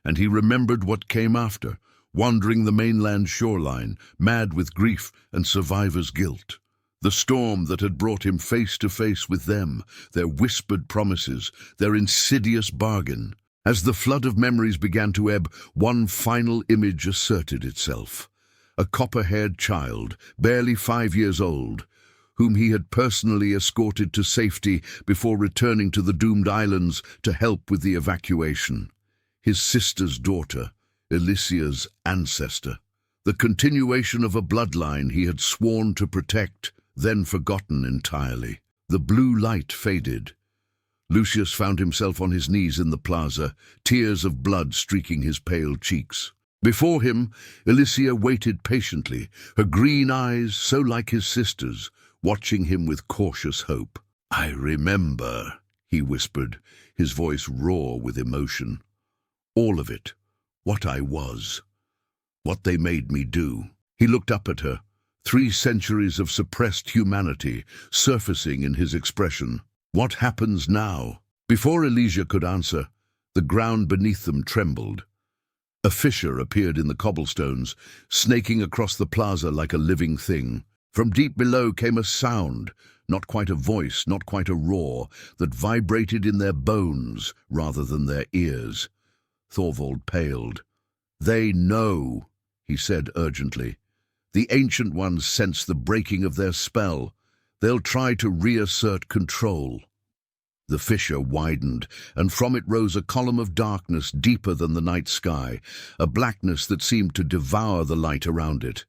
And he remembered what came after, wandering the mainland shoreline, mad with grief and survivor's guilt. The storm that had brought him face to face with them, their whispered promises, their insidious bargain. As the flood of memories began to ebb, one final image asserted itself. A copper-haired child, barely 5 years old, whom he had personally escorted to safety before returning to the doomed islands to help with the evacuation. His sister's daughter, Alicia's ancestor. The continuation of a bloodline he had sworn to protect, then forgotten entirely. The blue light faded. Lucius found himself on his knees in the plaza, tears of blood streaking his pale cheeks. Before him, Alicia waited patiently, her green eyes so like his sister's, watching him with cautious hope. "I remember," he whispered, his voice raw with emotion. "All of it. What I was. What they made me do." He looked up at her, 3 centuries of suppressed humanity surfacing in his expression. "What happens now?" Before Alicia could answer, the ground beneath them trembled. A fissure appeared in the cobblestones, snaking across the plaza like a living thing. From deep below came a sound, not quite a voice, not quite a roar, that vibrated in their bones rather than their ears. Thorvald paled. "They know," he said urgently. "The Ancient Ones sense the breaking of their spell. They'll try to reassert control." The fissure widened, and from it rose a column of darkness deeper than the night sky, a blackness that seemed to devour the light around it.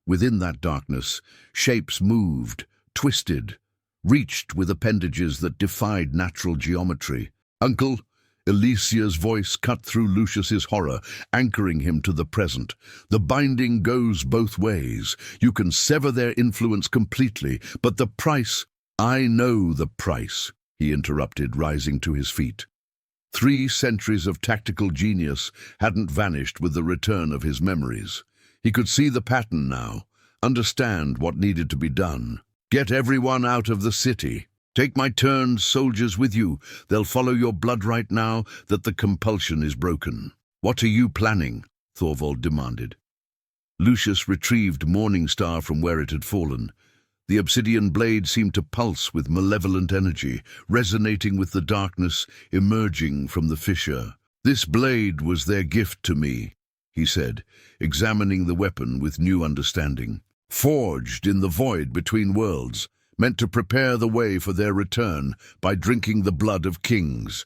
Within that darkness, shapes moved, twisted, reached with appendages that defied natural geometry. "Uncle," Alicia's voice cut through Lucius's horror, anchoring him to the present. "The binding goes both ways. You can sever their influence completely, but the price—" "I know the price," he interrupted, rising to his feet. 3 centuries of tactical genius hadn't vanished with the return of his memories. He could see the pattern now, understand what needed to be done. "Get everyone out of the city. Take my turned soldiers with you. They'll follow your blood right now that the compulsion is broken." "What are you planning?" Thorvald demanded. Lucius retrieved Morningstar from where it had fallen. The obsidian blade seemed to pulse with malevolent energy, resonating with the darkness emerging from the fissure. "This blade was their gift to me," he said, examining the weapon with new understanding. "Forged in the void between worlds, meant to prepare the way for their return by drinking the blood of kings.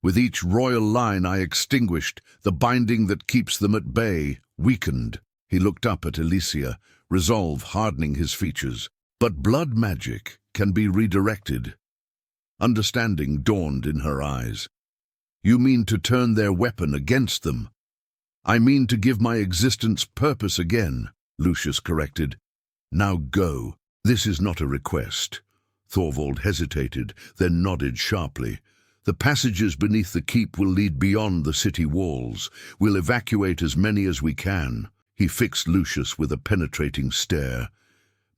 With each royal line I extinguished, the binding that keeps them at bay weakened." He looked up at Alicia, resolve hardening his features. "But blood magic can be redirected." Understanding dawned in her eyes. "You mean to turn their weapon against them?" "I mean to give my existence purpose again," Lucius corrected. "Now go. This is not a request." Thorvald hesitated, then nodded sharply. "The passages beneath the keep will lead beyond the city walls. We'll evacuate as many as we can." He fixed Lucius with a penetrating stare.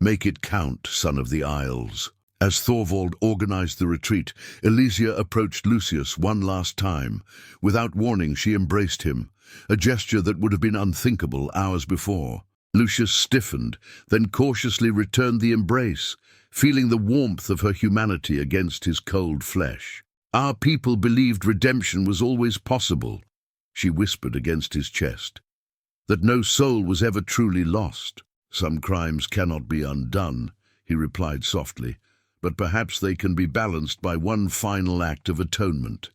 "Make it count, son of the Isles." As Thorvald organized the retreat, Alicia approached Lucius one last time. Without warning, she embraced him, a gesture that would have been unthinkable hours before. Lucius stiffened, then cautiously returned the embrace, feeling the warmth of her humanity against his cold flesh. "Our people believed redemption was always possible," she whispered against his chest. "That no soul was ever truly lost. Some crimes cannot be undone," he replied softly, "but perhaps they can be balanced by one final act of atonement."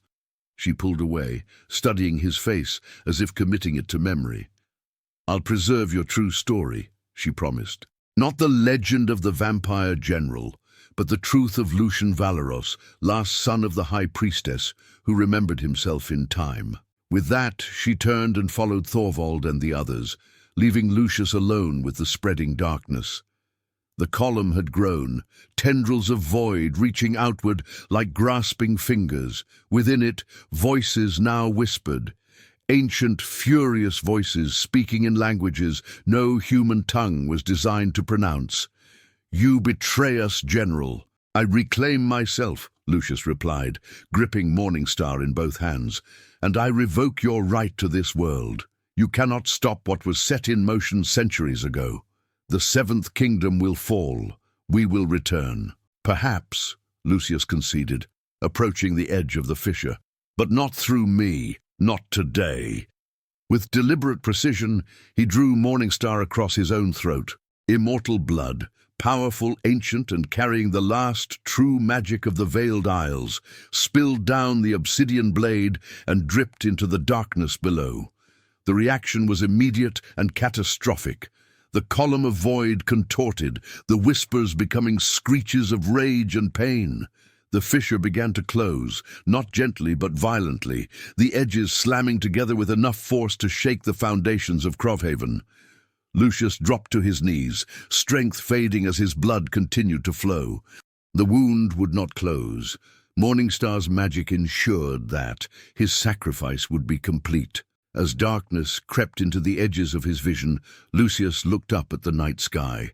She pulled away, studying his face as if committing it to memory. "I'll preserve your true story," she promised. "Not the legend of the vampire general, but the truth of Lucian Valaros, last son of the High Priestess, who remembered himself in time." With that, she turned and followed Thorvald and the others, leaving Lucius alone with the spreading darkness. The column had grown, tendrils of void reaching outward like grasping fingers. Within it, voices now whispered, ancient, furious voices speaking in languages no human tongue was designed to pronounce. "You betray us, General." "I reclaim myself," Lucius replied, gripping Morningstar in both hands, "and I revoke your right to this world. You cannot stop what was set in motion centuries ago. The 7th Kingdom will fall. We will return." "Perhaps," Lucius conceded, approaching the edge of the fissure. But not through me, not today. With deliberate precision, he drew Morningstar across his own throat. Immortal blood, powerful, ancient, and carrying the last true magic of the Veiled Isles, spilled down the obsidian blade and dripped into the darkness below. The reaction was immediate and catastrophic. The column of void contorted, the whispers becoming screeches of rage and pain. The fissure began to close, not gently but violently, the edges slamming together with enough force to shake the foundations of Crovhaven. Lucius dropped to his knees, strength fading as his blood continued to flow. The wound would not close. Morningstar's magic ensured that his sacrifice would be complete. As darkness crept into the edges of his vision, Lucius looked up at the night sky.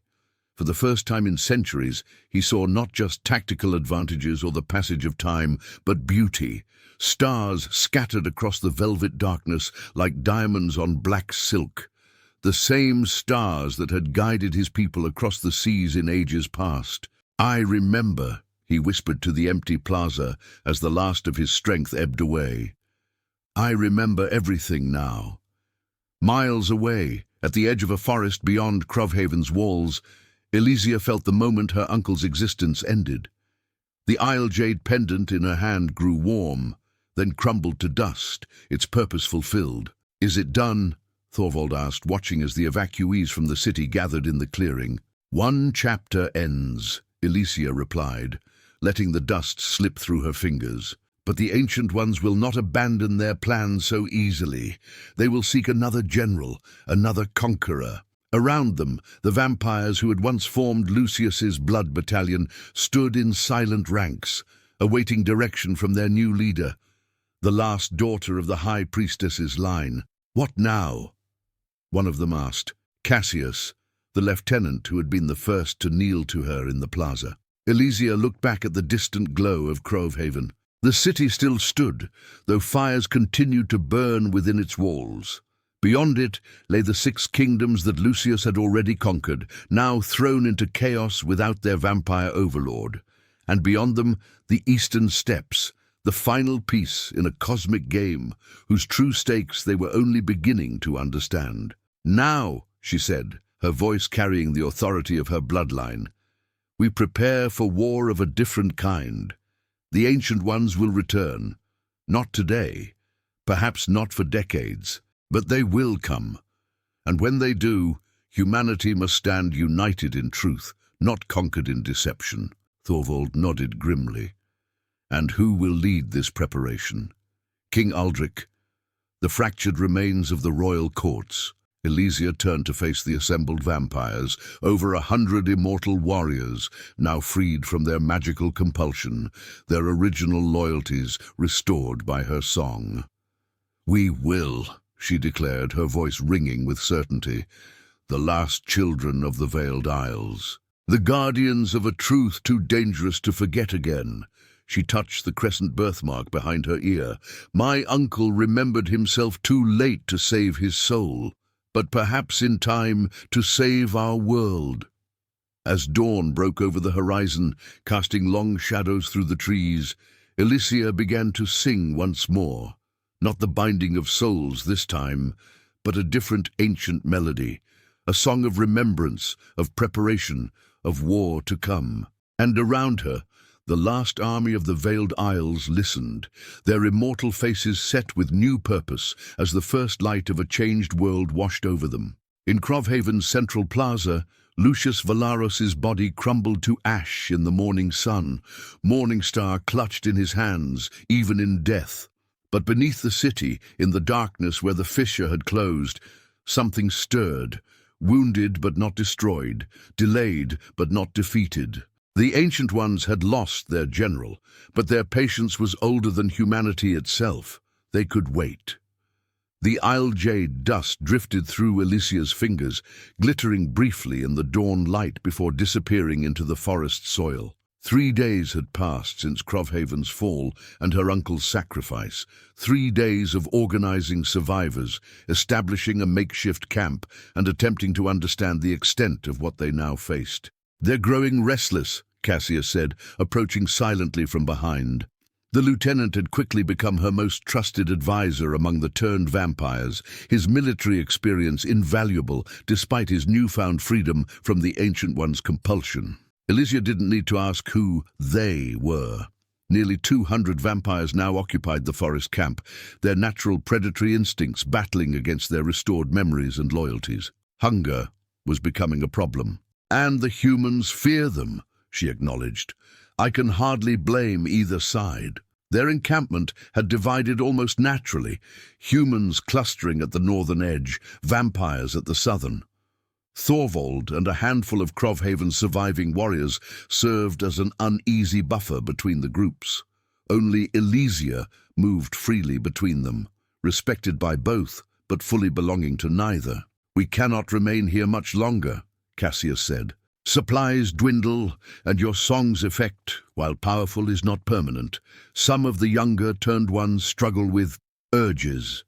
For the first time in centuries, he saw not just tactical advantages or the passage of time, but beauty. Stars scattered across the velvet darkness like diamonds on black silk. The same stars that had guided his people across the seas in ages past. "I remember," he whispered to the empty plaza as the last of his strength ebbed away. "I remember everything now." Miles away, at the edge of a forest beyond Crovhaven's walls, Elysia felt the moment her uncle's existence ended. The Isle Jade pendant in her hand grew warm, then crumbled to dust, its purpose fulfilled. "Is it done?" Thorvald asked, watching as the evacuees from the city gathered in the clearing. "One chapter ends," Elysia replied, letting the dust slip through her fingers. "But the Ancient Ones will not abandon their plans so easily. They will seek another general, another conqueror." Around them, the vampires who had once formed Lucius's blood battalion stood in silent ranks, awaiting direction from their new leader, the last daughter of the High Priestess's line. "What now?" one of them asked. Cassius, the lieutenant who had been the first to kneel to her in the plaza. Elysia looked back at the distant glow of Crovhaven. The city still stood, though fires continued to burn within its walls. Beyond it lay the 6 kingdoms that Lucius had already conquered, now thrown into chaos without their vampire overlord. And beyond them, the Eastern Steppes, the final piece in a cosmic game whose true stakes they were only beginning to understand. "Now," she said, her voice carrying the authority of her bloodline, "we prepare for war of a different kind. The Ancient Ones will return. Not today, perhaps not for decades. But they will come, and when they do, humanity must stand united in truth, not conquered in deception." Thorvald nodded grimly. "And who will lead this preparation?" "King Aldrich, the fractured remains of the royal courts." Elysia turned to face the assembled vampires, over 100 immortal warriors, now freed from their magical compulsion, their original loyalties restored by her song. "We will," she declared, her voice ringing with certainty, "the last children of the Veiled Isles. The guardians of a truth too dangerous to forget again." She touched the crescent birthmark behind her ear. "My uncle remembered himself too late to save his soul, but perhaps in time to save our world." As dawn broke over the horizon, casting long shadows through the trees, Elysia began to sing once more. Not the binding of souls this time, but a different ancient melody, a song of remembrance, of preparation, of war to come. And around her, the last army of the Veiled Isles listened, their immortal faces set with new purpose as the first light of a changed world washed over them. In Crovhaven's central plaza, Lucius Valaros's body crumbled to ash in the morning sun, Morningstar clutched in his hands, even in death. But beneath the city, in the darkness where the fissure had closed, something stirred, wounded but not destroyed, delayed but not defeated. The Ancient Ones had lost their general, but their patience was older than humanity itself. They could wait. The Isle Jade dust drifted through Elysia's fingers, glittering briefly in the dawn light before disappearing into the forest soil. 3 days had passed since Crovhaven's fall and her uncle's sacrifice. 3 days of organizing survivors, establishing a makeshift camp, and attempting to understand the extent of what they now faced. "They're growing restless," Cassius said, approaching silently from behind. The lieutenant had quickly become her most trusted advisor among the turned vampires, his military experience invaluable despite his newfound freedom from the Ancient One's compulsion. Elysia didn't need to ask who they were. Nearly 200 vampires now occupied the forest camp, their natural predatory instincts battling against their restored memories and loyalties. Hunger was becoming a problem. "And the humans fear them," she acknowledged. "I can hardly blame either side." Their encampment had divided almost naturally, humans clustering at the northern edge, vampires at the southern. Thorvald and a handful of Crovhaven's surviving warriors served as an uneasy buffer between the groups. Only Elysia moved freely between them, respected by both, but fully belonging to neither. "We cannot remain here much longer," Cassius said. "Supplies dwindle, and your song's effect, while powerful, is not permanent. Some of the younger turned ones struggle with urges."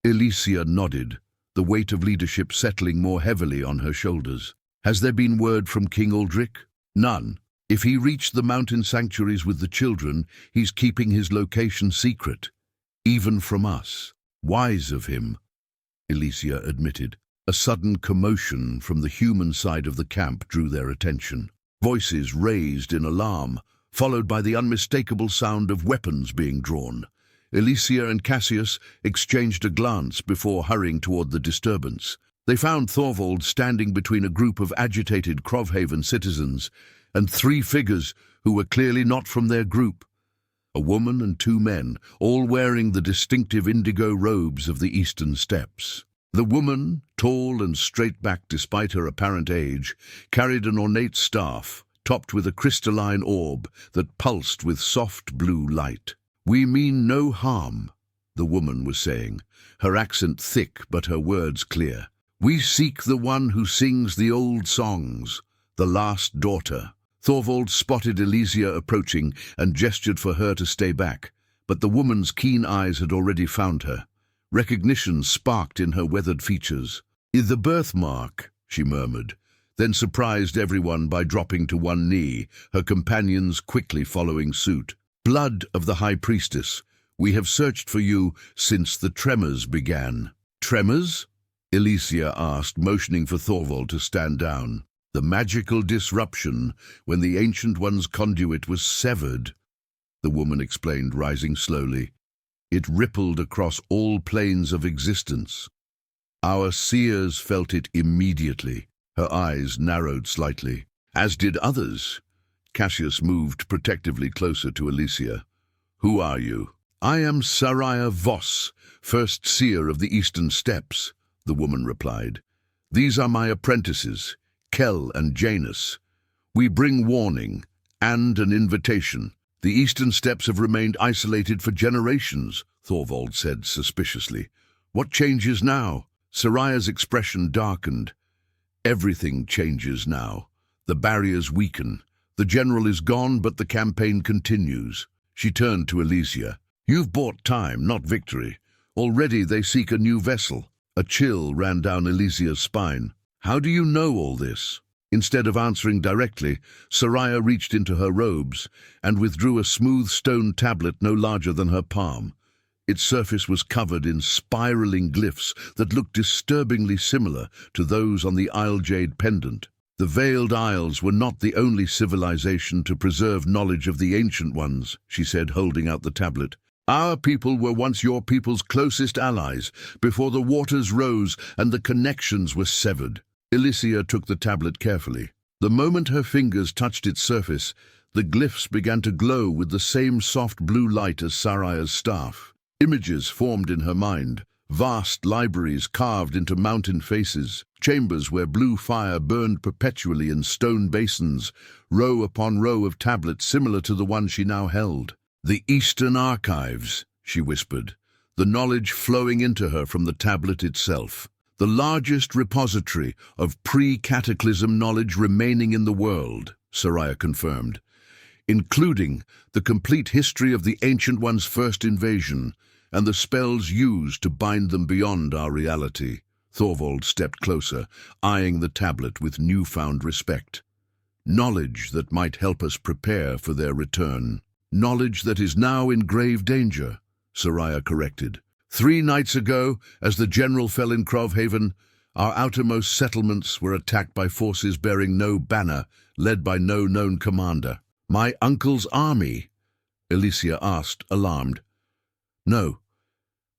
Elysia nodded, the weight of leadership settling more heavily on her shoulders. "Has there been word from King Aldrich?" "None. If he reached the mountain sanctuaries with the children, he's keeping his location secret, even from us." "Wise of him," Elysia admitted. A sudden commotion from the human side of the camp drew their attention. Voices raised in alarm, followed by the unmistakable sound of weapons being drawn. Elysia and Cassius exchanged a glance before hurrying toward the disturbance. They found Thorvald standing between a group of agitated Crovhaven citizens and three figures who were clearly not from their group. A woman and two men, all wearing the distinctive indigo robes of the Eastern Steppes. The woman, tall and straight-backed despite her apparent age, carried an ornate staff, topped with a crystalline orb that pulsed with soft blue light. "We mean no harm," the woman was saying, her accent thick but her words clear. "We seek the one who sings the old songs, the last daughter." Thorvald spotted Elysia approaching and gestured for her to stay back, but the woman's keen eyes had already found her. Recognition sparked in her weathered features. "The birthmark," she murmured, then surprised everyone by dropping to one knee, her companions quickly following suit. "Blood of the High Priestess, we have searched for you since the tremors began." "Tremors?" Elysia asked, motioning for Thorvald to stand down. "The magical disruption when the Ancient One's conduit was severed," the woman explained, rising slowly. "It rippled across all planes of existence. Our seers felt it immediately." Her eyes narrowed slightly. "As did others." Cassius moved protectively closer to Elysia. "Who are you?" "I am Sariah Voss, first seer of the Eastern Steppes," the woman replied. "These are my apprentices, Kel and Janus. We bring warning and an invitation." "The Eastern Steppes have remained isolated for generations," Thorvald said suspiciously. "What changes now?" Sariah's expression darkened. "Everything changes now. The barriers weaken. The general is gone, but the campaign continues." She turned to Elysia. "You've bought time, not victory. Already they seek a new vessel." A chill ran down Elysia's spine. "How do you know all this?" Instead of answering directly, Sariah reached into her robes and withdrew a smooth stone tablet no larger than her palm. Its surface was covered in spiraling glyphs that looked disturbingly similar to those on the Isle Jade pendant. "The Veiled Isles were not the only civilization to preserve knowledge of the Ancient Ones," she said, holding out the tablet. "Our people were once your people's closest allies, before the waters rose and the connections were severed." Elysia took the tablet carefully. The moment her fingers touched its surface, the glyphs began to glow with the same soft blue light as Sariah's staff. Images formed in her mind, vast libraries carved into mountain faces, chambers where blue fire burned perpetually in stone basins, row upon row of tablets similar to the one she now held. "The Eastern Archives," she whispered, the knowledge flowing into her from the tablet itself. "The largest repository of pre-cataclysm knowledge remaining in the world," Sariah confirmed, "including the complete history of the Ancient One's first invasion and the spells used to bind them beyond our reality." Thorvald stepped closer, eyeing the tablet with newfound respect. "Knowledge that might help us prepare for their return." Knowledge that is now in grave danger, Soraya corrected. 3 nights ago, as the general fell in Crovhaven, our outermost settlements were attacked by forces bearing no banner, led by no known commander. My uncle's army? Alicia asked, alarmed. No.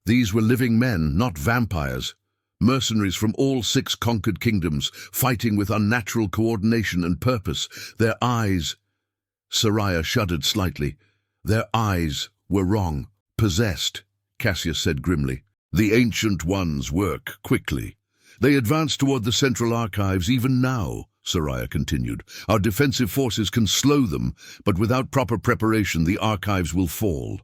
These were living men, not vampires. Mercenaries from all 6 conquered kingdoms, fighting with unnatural coordination and purpose. Their eyes... Soraya shuddered slightly. Their eyes were wrong. Possessed, Cassius said grimly. The Ancient Ones work quickly. They advance toward the Central Archives even now, Soraya continued. Our defensive forces can slow them, but without proper preparation the Archives will fall.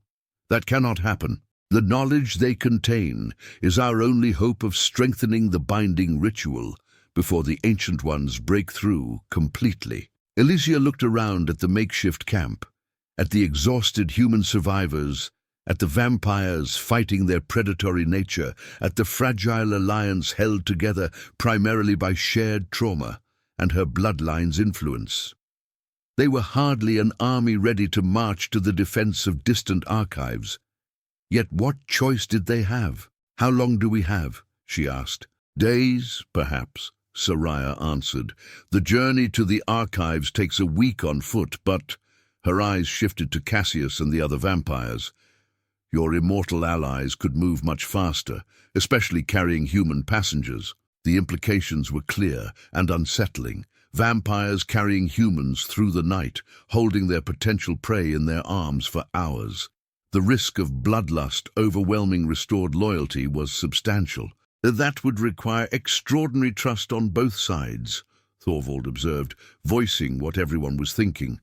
That cannot happen. The knowledge they contain is our only hope of strengthening the binding ritual before the Ancient Ones break through completely. Alicia looked around at the makeshift camp, at the exhausted human survivors, at the vampires fighting their predatory nature, at the fragile alliance held together primarily by shared trauma and her bloodline's influence. They were hardly an army ready to march to the defense of distant archives. Yet what choice did they have? How long do we have? She asked. Days, perhaps, Soraya answered. The journey to the archives takes a week on foot, but... Her eyes shifted to Cassius and the other vampires. Your immortal allies could move much faster, especially carrying human passengers. The implications were clear and unsettling. Vampires carrying humans through the night, holding their potential prey in their arms for hours. The risk of bloodlust overwhelming restored loyalty was substantial. That would require extraordinary trust on both sides, Thorvald observed, voicing what everyone was thinking.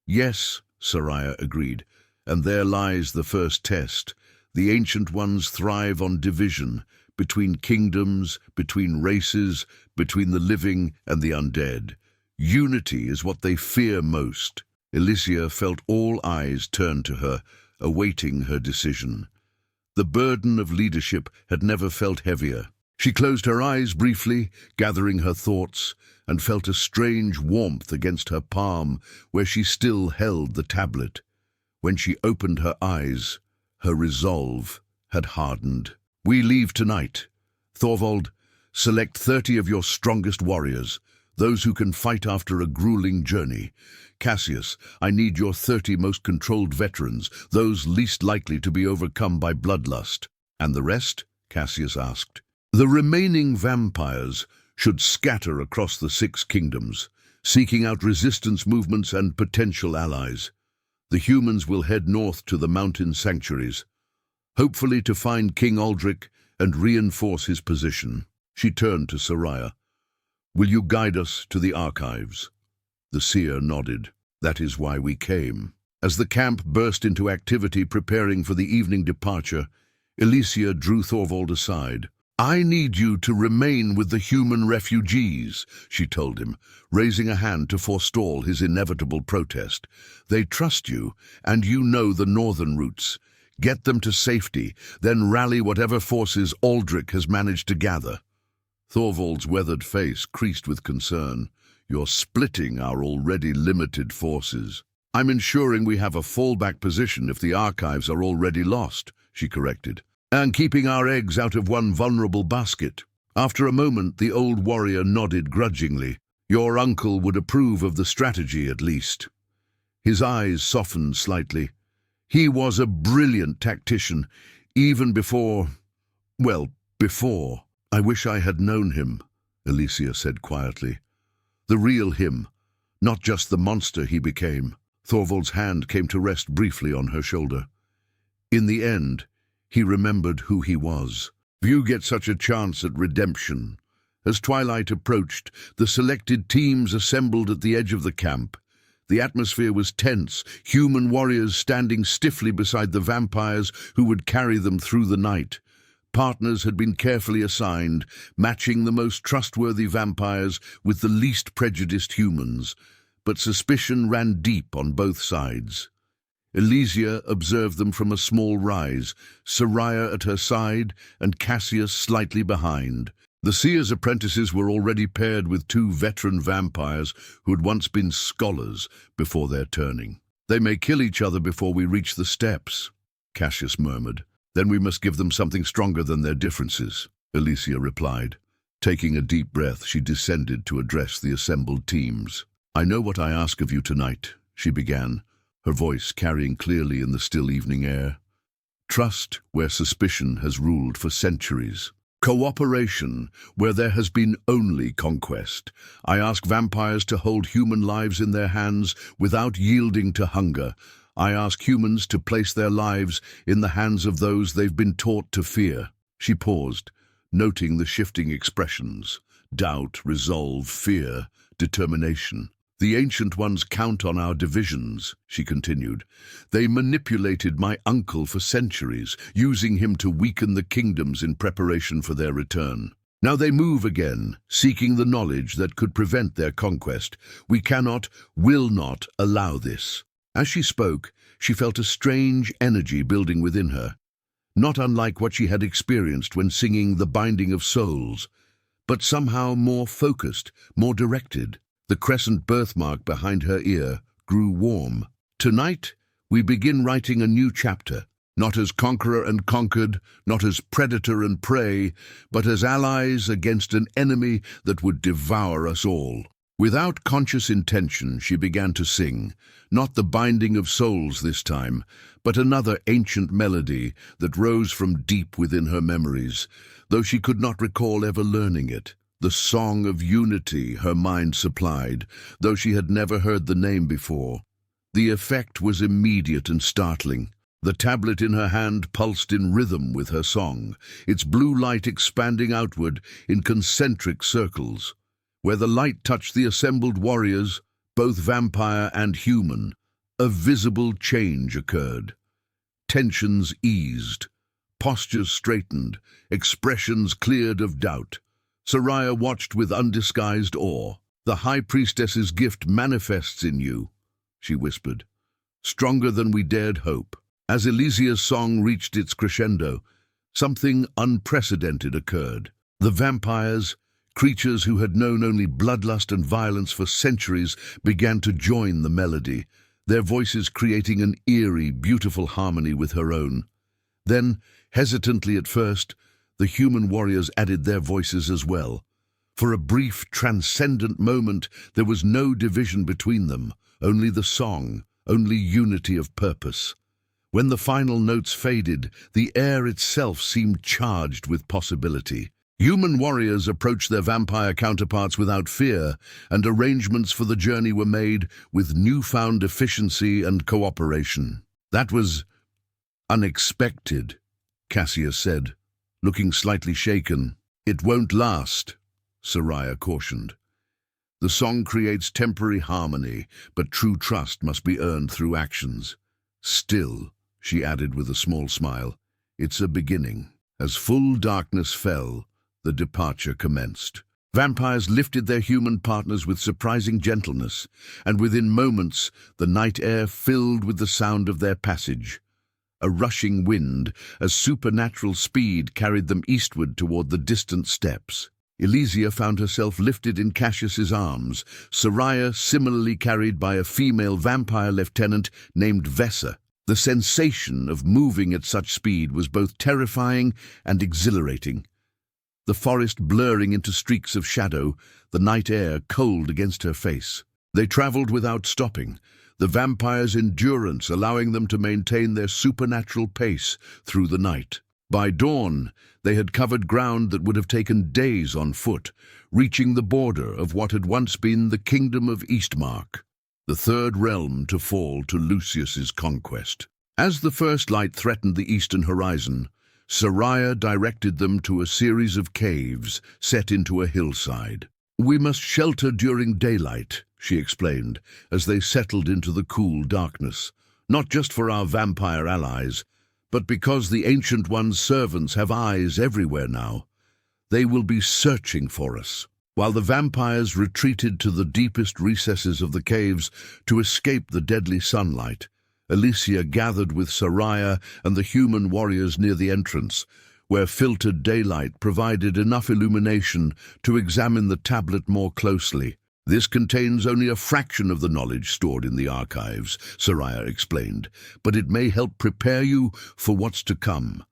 Yes, Soraya agreed, and there lies the first test. The Ancient Ones thrive on division, between kingdoms, between races, between the living and the undead. Unity is what they fear most. Alicia felt all eyes turn to her, awaiting her decision. The burden of leadership had never felt heavier. She closed her eyes briefly, gathering her thoughts, and felt a strange warmth against her palm where she still held the tablet. When she opened her eyes, her resolve had hardened. We leave tonight. Thorvald, select 30 of your strongest warriors, those who can fight after a grueling journey. Cassius, I need your 30 most controlled veterans, those least likely to be overcome by bloodlust. And the rest? Cassius asked. The remaining vampires should scatter across the 6 kingdoms, seeking out resistance movements and potential allies. The humans will head north to the mountain sanctuaries, hopefully to find King Aldrich and reinforce his position. She turned to Soraya. Will you guide us to the archives? The seer nodded. That is why we came. As the camp burst into activity preparing for the evening departure, Alicia drew Thorvald aside. I need you to remain with the human refugees, she told him, raising a hand to forestall his inevitable protest. They trust you, and you know the northern routes. Get them to safety, then rally whatever forces Aldrich has managed to gather. Thorvald's weathered face creased with concern. You're splitting our already limited forces. I'm ensuring we have a fallback position if the archives are already lost, she corrected, and keeping our eggs out of one vulnerable basket. After a moment, the old warrior nodded grudgingly. Your uncle would approve of the strategy, at least. His eyes softened slightly. He was a brilliant tactician, even before... before. I wish I had known him, Alicia said quietly. The real him, not just the monster he became. Thorvald's hand came to rest briefly on her shoulder. In the end, he remembered who he was. You get such a chance at redemption. As twilight approached, the selected teams assembled at the edge of the camp. The atmosphere was tense, human warriors standing stiffly beside the vampires who would carry them through the night. Partners had been carefully assigned, matching the most trustworthy vampires with the least prejudiced humans, but suspicion ran deep on both sides. Elysia observed them from a small rise, Soraya at her side and Cassius slightly behind. The seer's apprentices were already paired with 2 veteran vampires who had once been scholars before their turning. They may kill each other before we reach the steps, Cassius murmured. Then we must give them something stronger than their differences, Alicia replied. Taking a deep breath, she descended to address the assembled teams. I know what I ask of you tonight, she began, her voice carrying clearly in the still evening air. Trust where suspicion has ruled for centuries. Cooperation where there has been only conquest. I ask vampires to hold human lives in their hands without yielding to hunger. I ask humans to place their lives in the hands of those they've been taught to fear. She paused, noting the shifting expressions: doubt, resolve, fear, determination. The ancient ones count on our divisions, she continued. They manipulated my uncle for centuries, using him to weaken the kingdoms in preparation for their return. Now they move again, seeking the knowledge that could prevent their conquest. We cannot, will not allow this. As she spoke, she felt a strange energy building within her, not unlike what she had experienced when singing The Binding of Souls, but somehow more focused, more directed. The crescent birthmark behind her ear grew warm. Tonight, we begin writing a new chapter, not as conqueror and conquered, not as predator and prey, but as allies against an enemy that would devour us all. Without conscious intention, she began to sing, not The Binding of Souls this time, but another ancient melody that rose from deep within her memories, though she could not recall ever learning it. The Song of Unity her mind supplied, though she had never heard the name before. The effect was immediate and startling. The tablet in her hand pulsed in rhythm with her song, its blue light expanding outward in concentric circles. Where the light touched the assembled warriors, both vampire and human, a visible change occurred. Tensions eased, postures straightened, expressions cleared of doubt. Soraya watched with undisguised awe. The High Priestess's gift manifests in you, she whispered, stronger than we dared hope. As Elysia's song reached its crescendo, something unprecedented occurred. The vampires, creatures who had known only bloodlust and violence for centuries, began to join the melody, their voices creating an eerie, beautiful harmony with her own. Then, hesitantly at first, the human warriors added their voices as well. For a brief, transcendent moment, there was no division between them, only the song, only unity of purpose. When the final notes faded, the air itself seemed charged with possibility. Human warriors approached their vampire counterparts without fear, and arrangements for the journey were made with newfound efficiency and cooperation. That was unexpected, Cassius said, looking slightly shaken. It won't last, Soraya cautioned. The song creates temporary harmony, but true trust must be earned through actions. Still, she added with a small smile, it's a beginning. As full darkness fell, the departure commenced. Vampires lifted their human partners with surprising gentleness, and within moments the night air filled with the sound of their passage. A rushing wind, a supernatural speed carried them eastward toward the distant steppes. Elysia found herself lifted in Cassius's arms, Soraya similarly carried by a female vampire lieutenant named Vessa. The sensation of moving at such speed was both terrifying and exhilarating. The forest blurring into streaks of shadow, the night air cold against her face. They traveled without stopping, the vampires' endurance allowing them to maintain their supernatural pace through the night. By dawn, they had covered ground that would have taken days on foot, reaching the border of what had once been the Kingdom of Eastmark, the third realm to fall to Lucius's conquest. As the first light threatened the eastern horizon, Soraya directed them to a series of caves set into a hillside. We must shelter during daylight, she explained, as they settled into the cool darkness, not just for our vampire allies, but because the Ancient One's servants have eyes everywhere now. They will be searching for us. While the vampires retreated to the deepest recesses of the caves to escape the deadly sunlight, Elysia gathered with Soraya and the human warriors near the entrance, where filtered daylight provided enough illumination to examine the tablet more closely. This contains only a fraction of the knowledge stored in the archives, Soraya explained, but it may help prepare you for what's to come.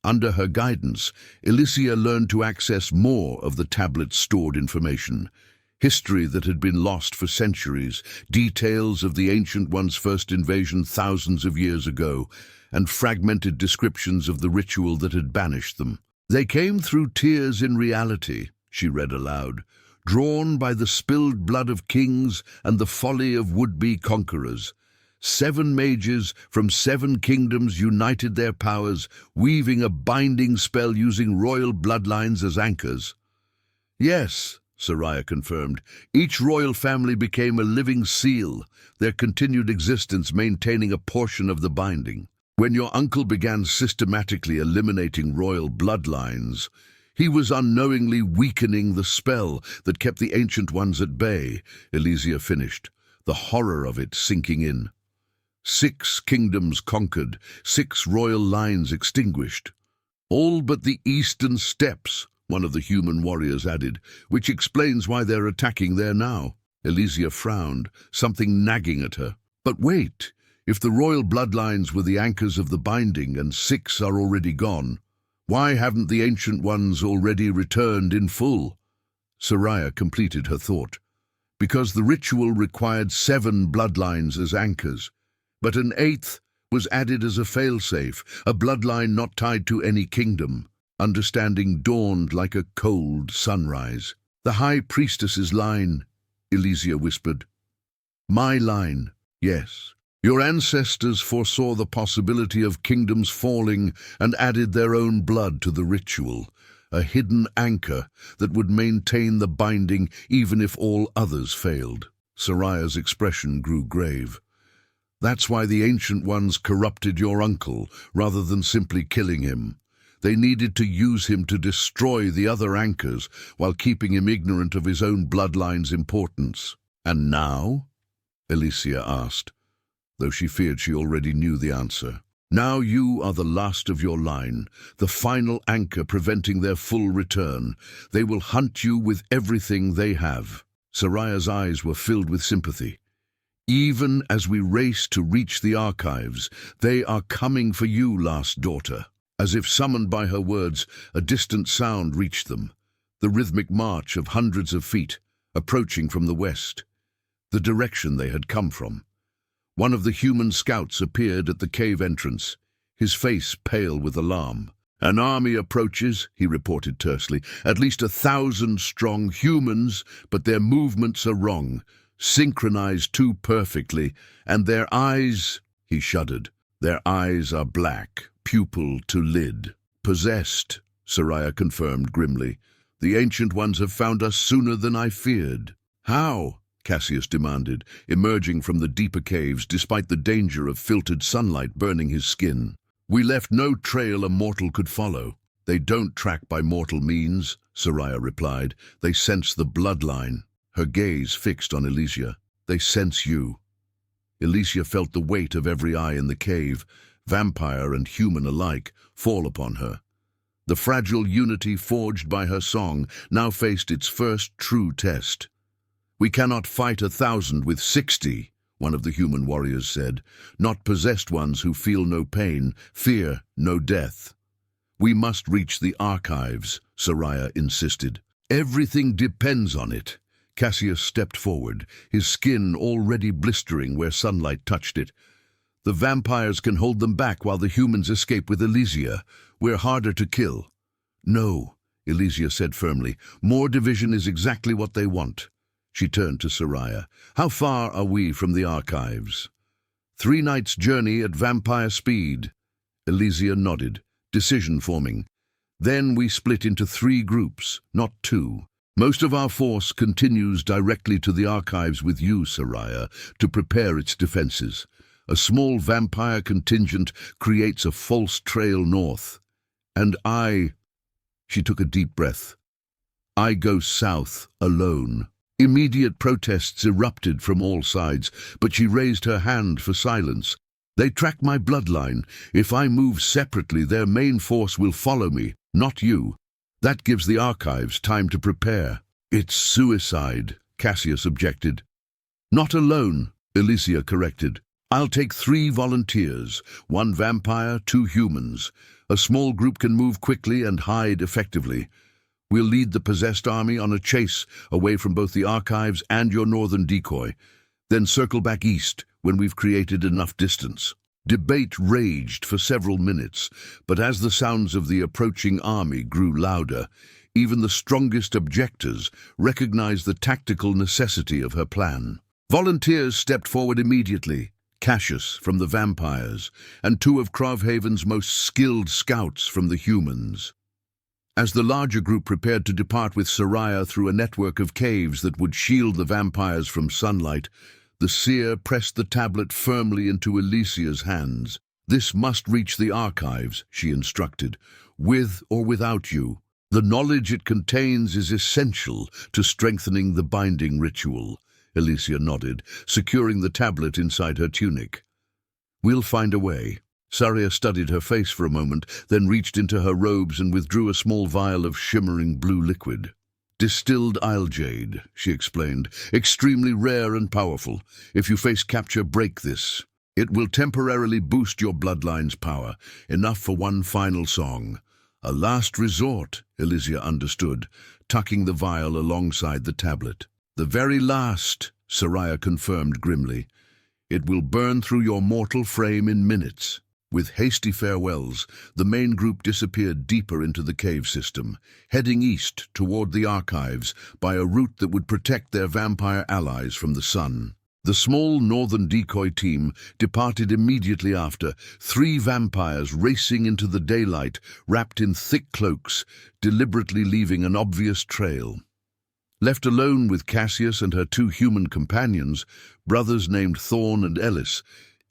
Under her guidance, Elysia learned to access more of the tablet's stored information. History that had been lost for centuries, details of the Ancient One's first invasion thousands of years ago, and fragmented descriptions of the ritual that had banished them. "They came through tears in reality," she read aloud, "drawn by the spilled blood of kings and the folly of would-be conquerors. 7 mages from 7 kingdoms united their powers, weaving a binding spell using royal bloodlines as anchors." "Yes," Soraya confirmed, "each royal family became a living seal, their continued existence maintaining a portion of the binding. When your uncle began systematically eliminating royal bloodlines, he was unknowingly weakening the spell that kept the Ancient Ones at bay," Elysia finished, the horror of it sinking in. 6 kingdoms conquered, 6 royal lines extinguished. "All but the eastern steppes," one of the human warriors added, "which explains why they're attacking there now." Elysia frowned, something nagging at her. "But wait, if the royal bloodlines were the anchors of the binding and 6 are already gone, why haven't the Ancient Ones already returned in full?" Soraya completed her thought. "Because the ritual required 7 bloodlines as anchors, but an 8th was added as a failsafe, a bloodline not tied to any kingdom." Understanding dawned like a cold sunrise. "The High Priestess's line," Elysia whispered. "My line, yes. Your ancestors foresaw the possibility of kingdoms falling and added their own blood to the ritual, a hidden anchor that would maintain the binding even if all others failed." Soraya's expression grew grave. "That's why the Ancient Ones corrupted your uncle, rather than simply killing him. They needed to use him to destroy the other anchors, while keeping him ignorant of his own bloodline's importance." "And now?" Elysia asked, though she feared she already knew the answer. "Now you are the last of your line, the final anchor preventing their full return. They will hunt you with everything they have." Soraya's eyes were filled with sympathy. "Even as we race to reach the archives, they are coming for you, last daughter." As if summoned by her words, a distant sound reached them, the rhythmic march of hundreds of feet, approaching from the west, the direction they had come from. One of the human scouts appeared at the cave entrance, his face pale with alarm. "An army approaches," he reported tersely, "at least 1,000 strong humans, but their movements are wrong, synchronized too perfectly, and their eyes," he shuddered, "their eyes are black, pupil to lid." "Possessed," Soraya confirmed grimly. "The Ancient Ones have found us sooner than I feared." "How?" Cassius demanded, emerging from the deeper caves despite the danger of filtered sunlight burning his skin. "We left no trail a mortal could follow." "They don't track by mortal means," Soraya replied. "They sense the bloodline." Her gaze fixed on Elysia. "They sense you." Elysia felt the weight of every eye in the cave, vampire and human alike, fall upon her. The fragile unity forged by her song now faced its first true test. "We cannot fight 1,000 with 60, one of the human warriors said, "not possessed ones who feel no pain, fear no death." "We must reach the archives," Soraya insisted. "Everything depends on it." Cassius stepped forward, his skin already blistering where sunlight touched it. "The vampires can hold them back while the humans escape with Elysia. We're harder to kill." "No," Elysia said firmly. "More division is exactly what they want." She turned to Soraya. "How far are we from the archives?" 3 nights' journey at vampire speed." Elysia nodded, decision forming. "Then we split into 3 groups, not 2. Most of our force continues directly to the archives with you, Soraya, to prepare its defenses. A small vampire contingent creates a false trail north. And she took a deep breath. "I go south alone." Immediate protests erupted from all sides, but she raised her hand for silence. "They track my bloodline. If I move separately, their main force will follow me, not you. That gives the archives time to prepare." "It's suicide," Cassius objected. Not alone, Elysia corrected. I'll take 3 volunteers, 1 vampire, 2 humans. A small group can move quickly and hide effectively. We'll lead the possessed army on a chase away from both the archives and your northern decoy, then circle back east when we've created enough distance. Debate raged for several minutes, but as the sounds of the approaching army grew louder, even the strongest objectors recognized the tactical necessity of her plan. Volunteers stepped forward immediately, Cassius from the vampires, and 2 of Crovhaven's most skilled scouts from the humans. As the larger group prepared to depart with Soraya through a network of caves that would shield the vampires from sunlight, the seer pressed the tablet firmly into Elysia's hands. This must reach the archives, she instructed, with or without you. The knowledge it contains is essential to strengthening the binding ritual. Elysia nodded, securing the tablet inside her tunic. We'll find a way. Saria studied her face for a moment, then reached into her robes and withdrew a small vial of shimmering blue liquid. Distilled iljade, she explained, extremely rare and powerful. If you face capture, break this. It will temporarily boost your bloodline's power, enough for one final song. A last resort, Elysia understood, tucking the vial alongside the tablet. The very last, Soraya confirmed grimly. It will burn through your mortal frame in minutes. With hasty farewells, the main group disappeared deeper into the cave system, heading east toward the archives by a route that would protect their vampire allies from the sun. The small northern decoy team departed immediately after, 3 vampires racing into the daylight, wrapped in thick cloaks, deliberately leaving an obvious trail. Left alone with Cassius and her 2 human companions, brothers named Thorn and Ellis,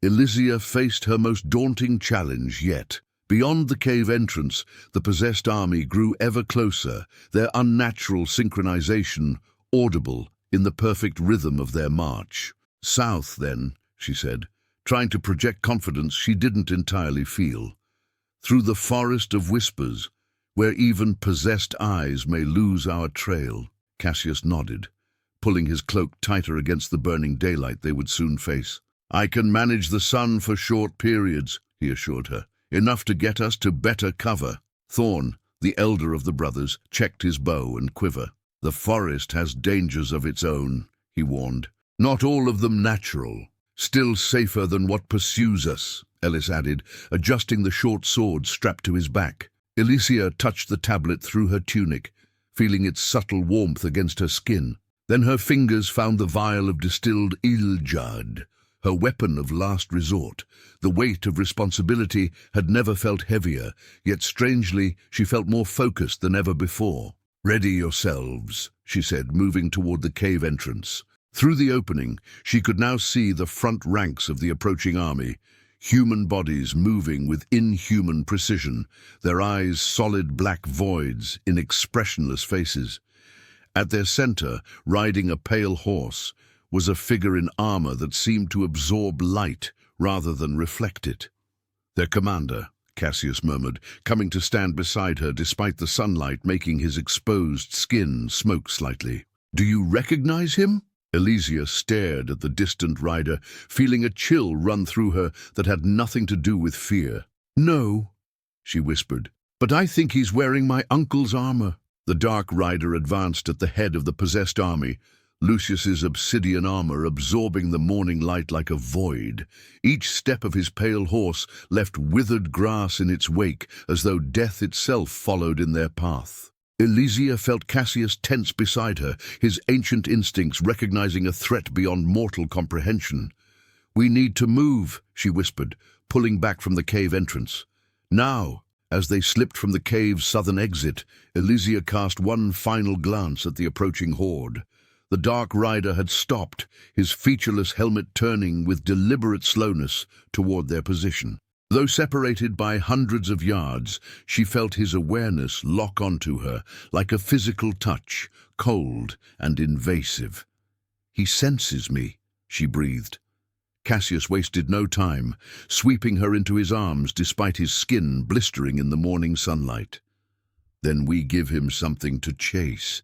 Elysia faced her most daunting challenge yet. Beyond the cave entrance, the possessed army grew ever closer, their unnatural synchronization audible in the perfect rhythm of their march. South, then, she said, trying to project confidence she didn't entirely feel. Through the forest of whispers, where even possessed eyes may lose our trail. Cassius nodded, pulling his cloak tighter against the burning daylight they would soon face. I can manage the sun for short periods, he assured her, enough to get us to better cover. Thorn, the elder of the brothers, checked his bow and quiver. The forest has dangers of its own, he warned. Not all of them natural. Still safer than what pursues us, Ellis added, adjusting the short sword strapped to his back. Elysia touched the tablet through her tunic, feeling its subtle warmth against her skin. Then her fingers found the vial of distilled iljade, her weapon of last resort. The weight of responsibility had never felt heavier, yet strangely she felt more focused than ever before. Ready yourselves, she said, moving toward the cave entrance. Through the opening, she could now see the front ranks of the approaching army, human bodies moving with inhuman precision, their eyes solid black voids in expressionless faces. At their center, riding a pale horse, was a figure in armor that seemed to absorb light rather than reflect it. Their commander, Cassius murmured, coming to stand beside her despite the sunlight making his exposed skin smoke slightly. Do you recognize him? Elysia stared at the distant rider, feeling a chill run through her that had nothing to do with fear. No, she whispered, but I think he's wearing my uncle's armor. The dark rider advanced at the head of the possessed army, Lucius's obsidian armor absorbing the morning light like a void. Each step of his pale horse left withered grass in its wake, as though death itself followed in their path. Elysia felt Cassius tense beside her, his ancient instincts recognizing a threat beyond mortal comprehension. We need to move, she whispered, pulling back from the cave entrance. Now, as they slipped from the cave's southern exit, Elysia cast one final glance at the approaching horde. The dark rider had stopped, his featureless helmet turning with deliberate slowness toward their position. Though separated by hundreds of yards, she felt his awareness lock onto her like a physical touch, cold and invasive. He senses me, she breathed. Cassius wasted no time, sweeping her into his arms despite his skin blistering in the morning sunlight. Then we give him something to chase.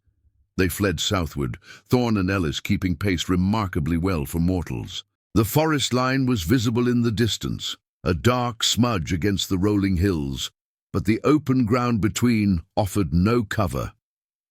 They fled southward, Thorn and Ellis keeping pace remarkably well for mortals. The forest line was visible in the distance, a dark smudge against the rolling hills, but the open ground between offered no cover.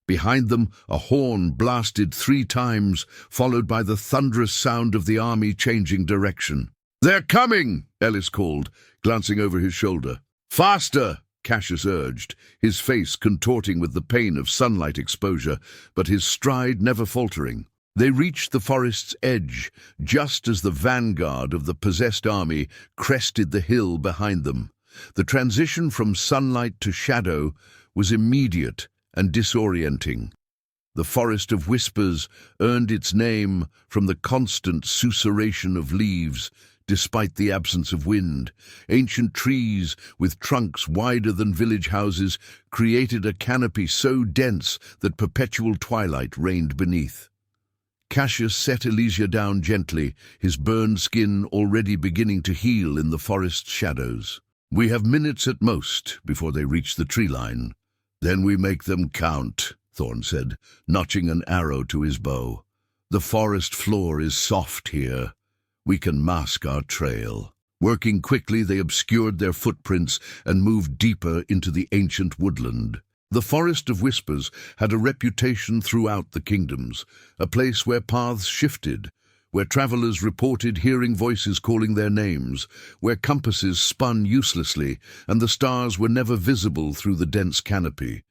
Behind them, a horn blasted 3 times, followed by the thunderous sound of the army changing direction. "They're coming!" Ellis called, glancing over his shoulder. "Faster!" Cassius urged, his face contorting with the pain of sunlight exposure, but his stride never faltering. They reached the forest's edge, just as the vanguard of the possessed army crested the hill behind them. The transition from sunlight to shadow was immediate and disorienting. The Forest of Whispers earned its name from the constant susurration of leaves, despite the absence of wind. Ancient trees, with trunks wider than village houses, created a canopy so dense that perpetual twilight reigned beneath. Cassius set Elysia down gently, his burned skin already beginning to heal in the forest's shadows. "We have minutes at most before they reach the tree line. Then we make them count," Thorn said, notching an arrow to his bow. "The forest floor is soft here. We can mask our trail." Working quickly, they obscured their footprints and moved deeper into the ancient woodland. The Forest of Whispers had a reputation throughout the kingdoms, a place where paths shifted, where travelers reported hearing voices calling their names, where compasses spun uselessly and the stars were never visible through the dense canopy.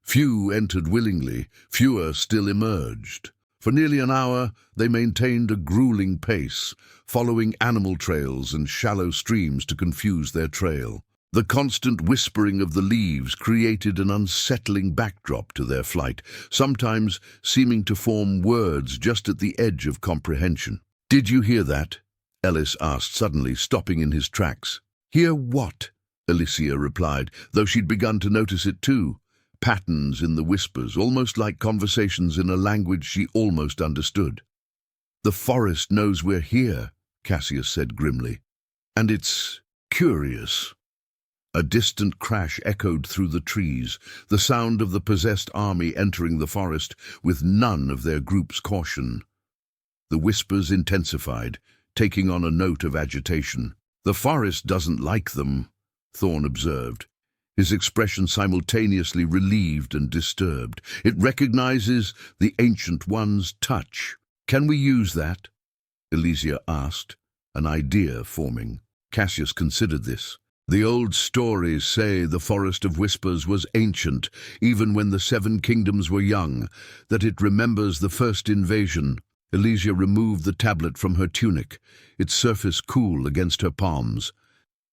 Few entered willingly, fewer still emerged. For nearly an hour, they maintained a grueling pace, following animal trails and shallow streams to confuse their trail. The constant whispering of the leaves created an unsettling backdrop to their flight, sometimes seeming to form words just at the edge of comprehension. "Did you hear that?" Ellis asked suddenly, stopping in his tracks. "Hear what?" Elysia replied, though she'd begun to notice it too. Patterns in the whispers, almost like conversations in a language she almost understood. "The forest knows we're here," Cassius said grimly. "And it's curious." A distant crash echoed through the trees, the sound of the possessed army entering the forest with none of their group's caution. The whispers intensified, taking on a note of agitation. "The forest doesn't like them," Thorn observed, his expression simultaneously relieved and disturbed. "It recognizes the Ancient One's touch." "Can we use that?" Elysia asked, an idea forming. Cassius considered this. "The old stories say the Forest of Whispers was ancient, even when the 7 kingdoms were young, that it remembers the first invasion." Elysia removed the tablet from her tunic, its surface cool against her palms.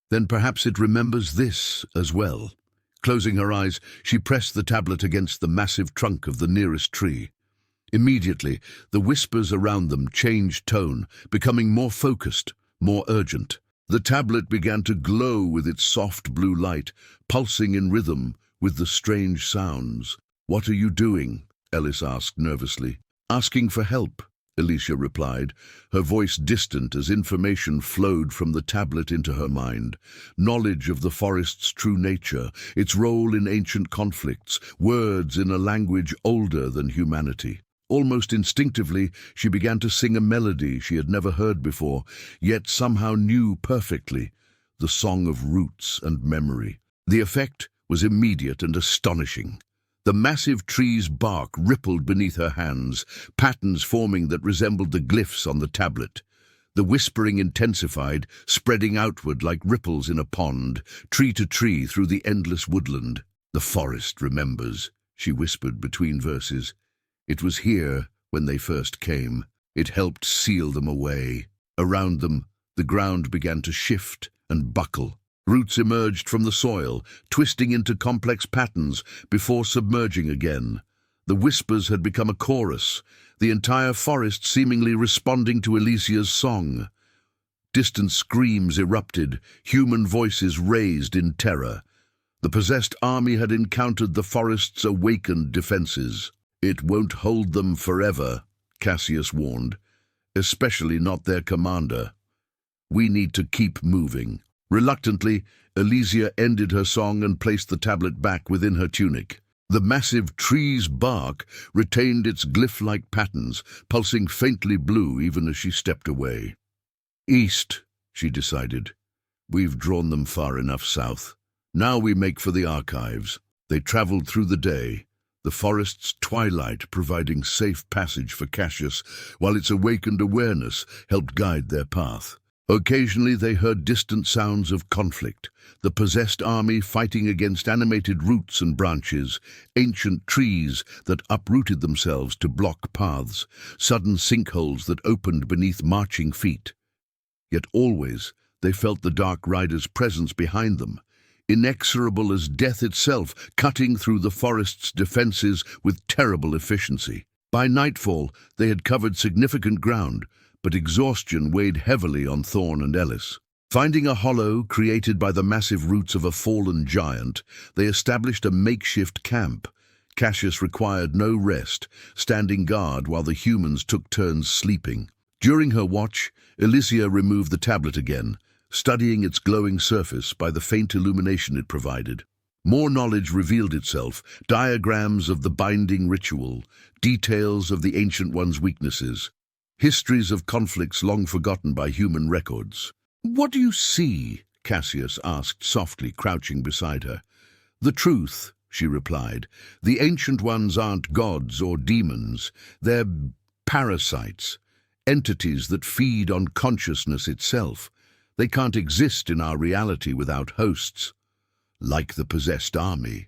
"Then perhaps it remembers this as well." Closing her eyes, she pressed the tablet against the massive trunk of the nearest tree. Immediately, the whispers around them changed tone, becoming more focused, more urgent. The tablet began to glow with its soft blue light, pulsing in rhythm with the strange sounds. "What are you doing?" Ellis asked nervously. "Asking for help," Elysia replied, her voice distant as information flowed from the tablet into her mind. Knowledge of the forest's true nature, its role in ancient conflicts, words in a language older than humanity. Almost instinctively, she began to sing a melody she had never heard before, yet somehow knew perfectly, the song of roots and memory. The effect was immediate and astonishing. The massive tree's bark rippled beneath her hands, patterns forming that resembled the glyphs on the tablet. The whispering intensified, spreading outward like ripples in a pond, tree to tree through the endless woodland. "The forest remembers," she whispered between verses. "It was here when they first came. It helped seal them away." Around them, the ground began to shift and buckle. Roots emerged from the soil, twisting into complex patterns before submerging again. The whispers had become a chorus, the entire forest seemingly responding to Elysia's song. Distant screams erupted, human voices raised in terror. The possessed army had encountered the forest's awakened defenses. "It won't hold them forever," Cassius warned, "especially not their commander. We need to keep moving." Reluctantly, Elysia ended her song and placed the tablet back within her tunic. The massive tree's bark retained its glyph-like patterns, pulsing faintly blue even as she stepped away. East, she decided. We've drawn them far enough south. Now we make for the archives. They traveled through the day, the forest's twilight providing safe passage for Cassius, while its awakened awareness helped guide their path. Occasionally they heard distant sounds of conflict, the possessed army fighting against animated roots and branches, ancient trees that uprooted themselves to block paths, sudden sinkholes that opened beneath marching feet. Yet always they felt the Dark Rider's presence behind them, inexorable as death itself, cutting through the forest's defenses with terrible efficiency. By nightfall they had covered significant ground, but exhaustion weighed heavily on Thorn and Ellis. Finding a hollow created by the massive roots of a fallen giant, they established a makeshift camp. Cassius required no rest, standing guard while the humans took turns sleeping. During her watch, Elysia removed the tablet again, studying its glowing surface by the faint illumination it provided. More knowledge revealed itself, diagrams of the binding ritual, details of the Ancient One's weaknesses, histories of conflicts long forgotten by human records. "What do you see?" Cassius asked softly, crouching beside her. "The truth," she replied. "The Ancient Ones aren't gods or demons. They're parasites, entities that feed on consciousness itself. They can't exist in our reality without hosts." "Like the possessed army."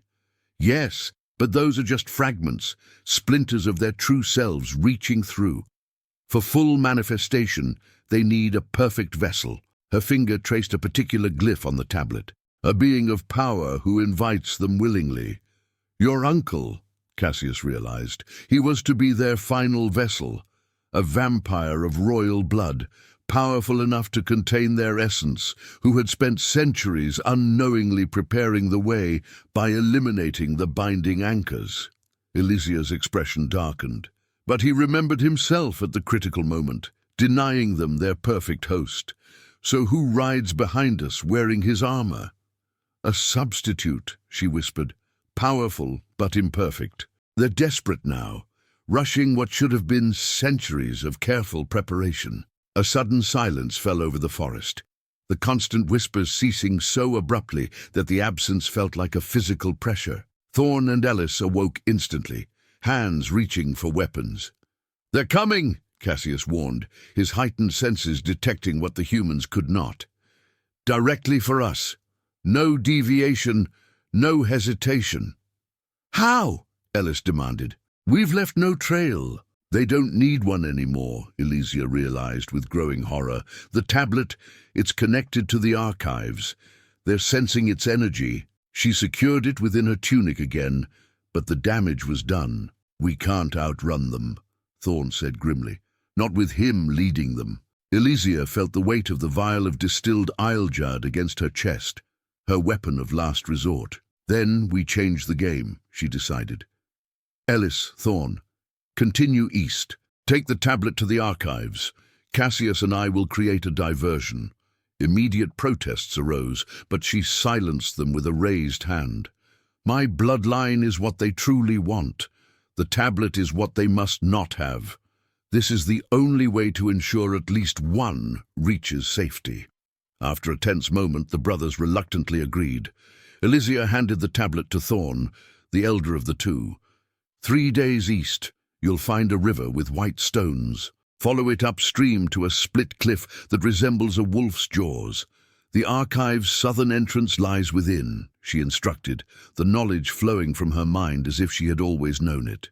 "Yes, but those are just fragments, splinters of their true selves reaching through. For full manifestation, they need a perfect vessel." Her finger traced a particular glyph on the tablet. "A being of power who invites them willingly." "Your uncle," Cassius realized. He was to be their final vessel, a vampire of royal blood, powerful enough to contain their essence, who had spent centuries unknowingly preparing the way by eliminating the binding anchors. Elysia's expression darkened. But he remembered himself at the critical moment, denying them their perfect host. "So who rides behind us wearing his armor?" "A substitute," she whispered, "powerful but imperfect. They're desperate now, rushing what should have been centuries of careful preparation." A sudden silence fell over the forest, the constant whispers ceasing so abruptly that the absence felt like a physical pressure. Thorn and Ellis awoke instantly, hands reaching for weapons. "They're coming!" Cassius warned, his heightened senses detecting what the humans could not. "Directly for us. No deviation, no hesitation." "How?" Ellis demanded. "We've left no trail." "They don't need one anymore," Elysia realized with growing horror. "The tablet, it's connected to the archives. They're sensing its energy." She secured it within her tunic again, but the damage was done. "We can't outrun them," Thorn said grimly. "Not with him leading them." Elysia felt the weight of the vial of distilled Iljard against her chest, her weapon of last resort. "Then we change the game," she decided. "Ellis, Thorn, continue east. Take the tablet to the archives. Cassius and I will create a diversion." Immediate protests arose, but she silenced them with a raised hand. "My bloodline is what they truly want. The tablet is what they must not have. This is the only way to ensure at least one reaches safety." After a tense moment, the brothers reluctantly agreed. Elysia handed the tablet to Thorn, the elder of the two. 3 days east, you'll find a river with white stones. Follow it upstream to a split cliff that resembles a wolf's jaws. The archive's southern entrance lies within," she instructed, the knowledge flowing from her mind as if she had always known it.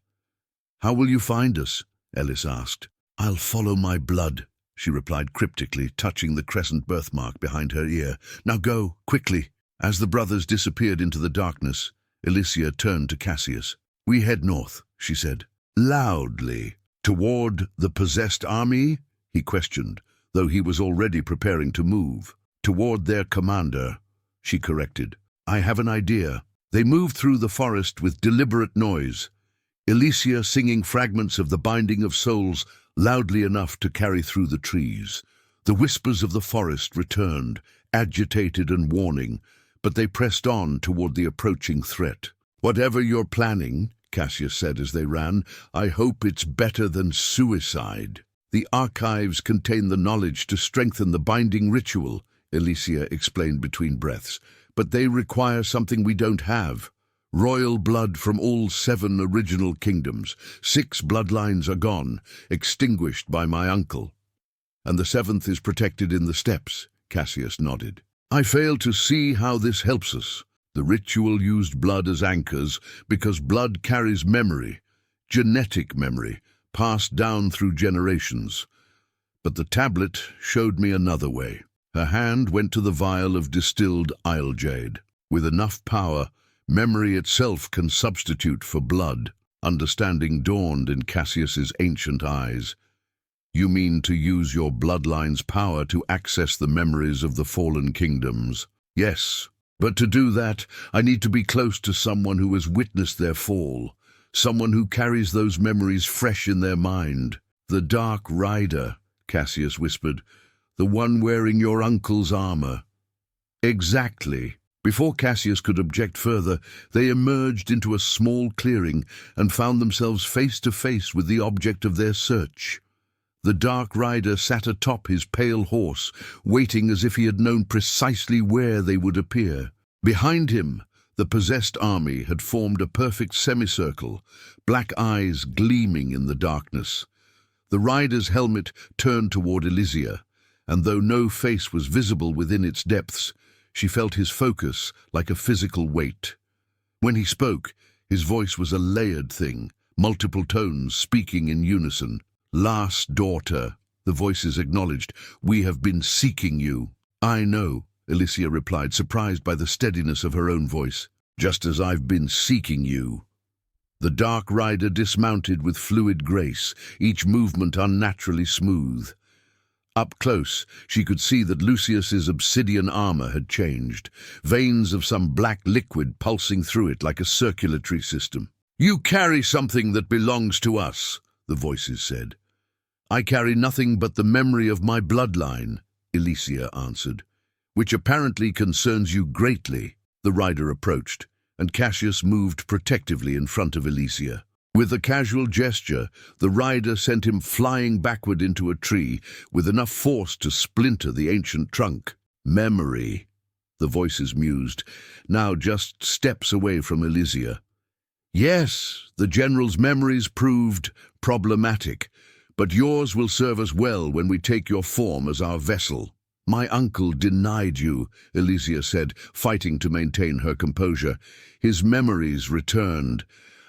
"How will you find us?" Ellis asked. "I'll follow my blood," she replied cryptically, touching the crescent birthmark behind her ear. "Now go, quickly." As the brothers disappeared into the darkness, Elysia turned to Cassius. "We head north," she said, loudly. "Toward the possessed army?" he questioned, though he was already preparing to move. "Toward their commander," she corrected. "I have an idea." They moved through the forest with deliberate noise, Elysia singing fragments of the Binding of Souls loudly enough to carry through the trees. The whispers of the forest returned, agitated and warning, but they pressed on toward the approaching threat. "Whatever you're planning," Cassius said as they ran, "I hope it's better than suicide." "The archives contain the knowledge to strengthen the binding ritual," Elysia explained between breaths, "but they require something we don't have. Royal blood from all 7 original kingdoms. 6 bloodlines are gone, extinguished by my uncle. And the 7th is protected in the steppes," Cassius nodded. "I fail to see how this helps us. The ritual used blood as anchors because blood carries memory, genetic memory, passed down through generations. But the tablet showed me another way." Her hand went to the vial of distilled isle jade. "With enough power, memory itself can substitute for blood." Understanding dawned in Cassius's ancient eyes. "You mean to use your bloodline's power to access the memories of the fallen kingdoms?" "Yes. But to do that, I need to be close to someone who has witnessed their fall, someone who carries those memories fresh in their mind." "The Dark Rider," Cassius whispered, "the one wearing your uncle's armor." "Exactly." Before Cassius could object further, they emerged into a small clearing and found themselves face to face with the object of their search. The Dark Rider sat atop his pale horse, waiting as if he had known precisely where they would appear. Behind him, the possessed army had formed a perfect semicircle, black eyes gleaming in the darkness. The rider's helmet turned toward Elysia, and though no face was visible within its depths, she felt his focus like a physical weight. When he spoke, his voice was a layered thing, multiple tones speaking in unison. "Last daughter," the voices acknowledged, "we have been seeking you." "I know," Elysia replied, surprised by the steadiness of her own voice. "Just as I've been seeking you." The Dark Rider dismounted with fluid grace, each movement unnaturally smooth. Up close, she could see that Lucius's obsidian armor had changed, veins of some black liquid pulsing through it like a circulatory system. "You carry something that belongs to us," the voices said. "I carry nothing but the memory of my bloodline," Elysia answered, "which apparently concerns you greatly." The rider approached, and Cassius moved protectively in front of Elysia. With a casual gesture, the rider sent him flying backward into a tree with enough force to splinter the ancient trunk. "Memory," the voices mused, now just steps away from Elysia. "Yes, the general's memories proved problematic, but yours will serve us well when we take your form as our vessel." "My uncle denied you," Elysia said, fighting to maintain her composure. "His memories returned.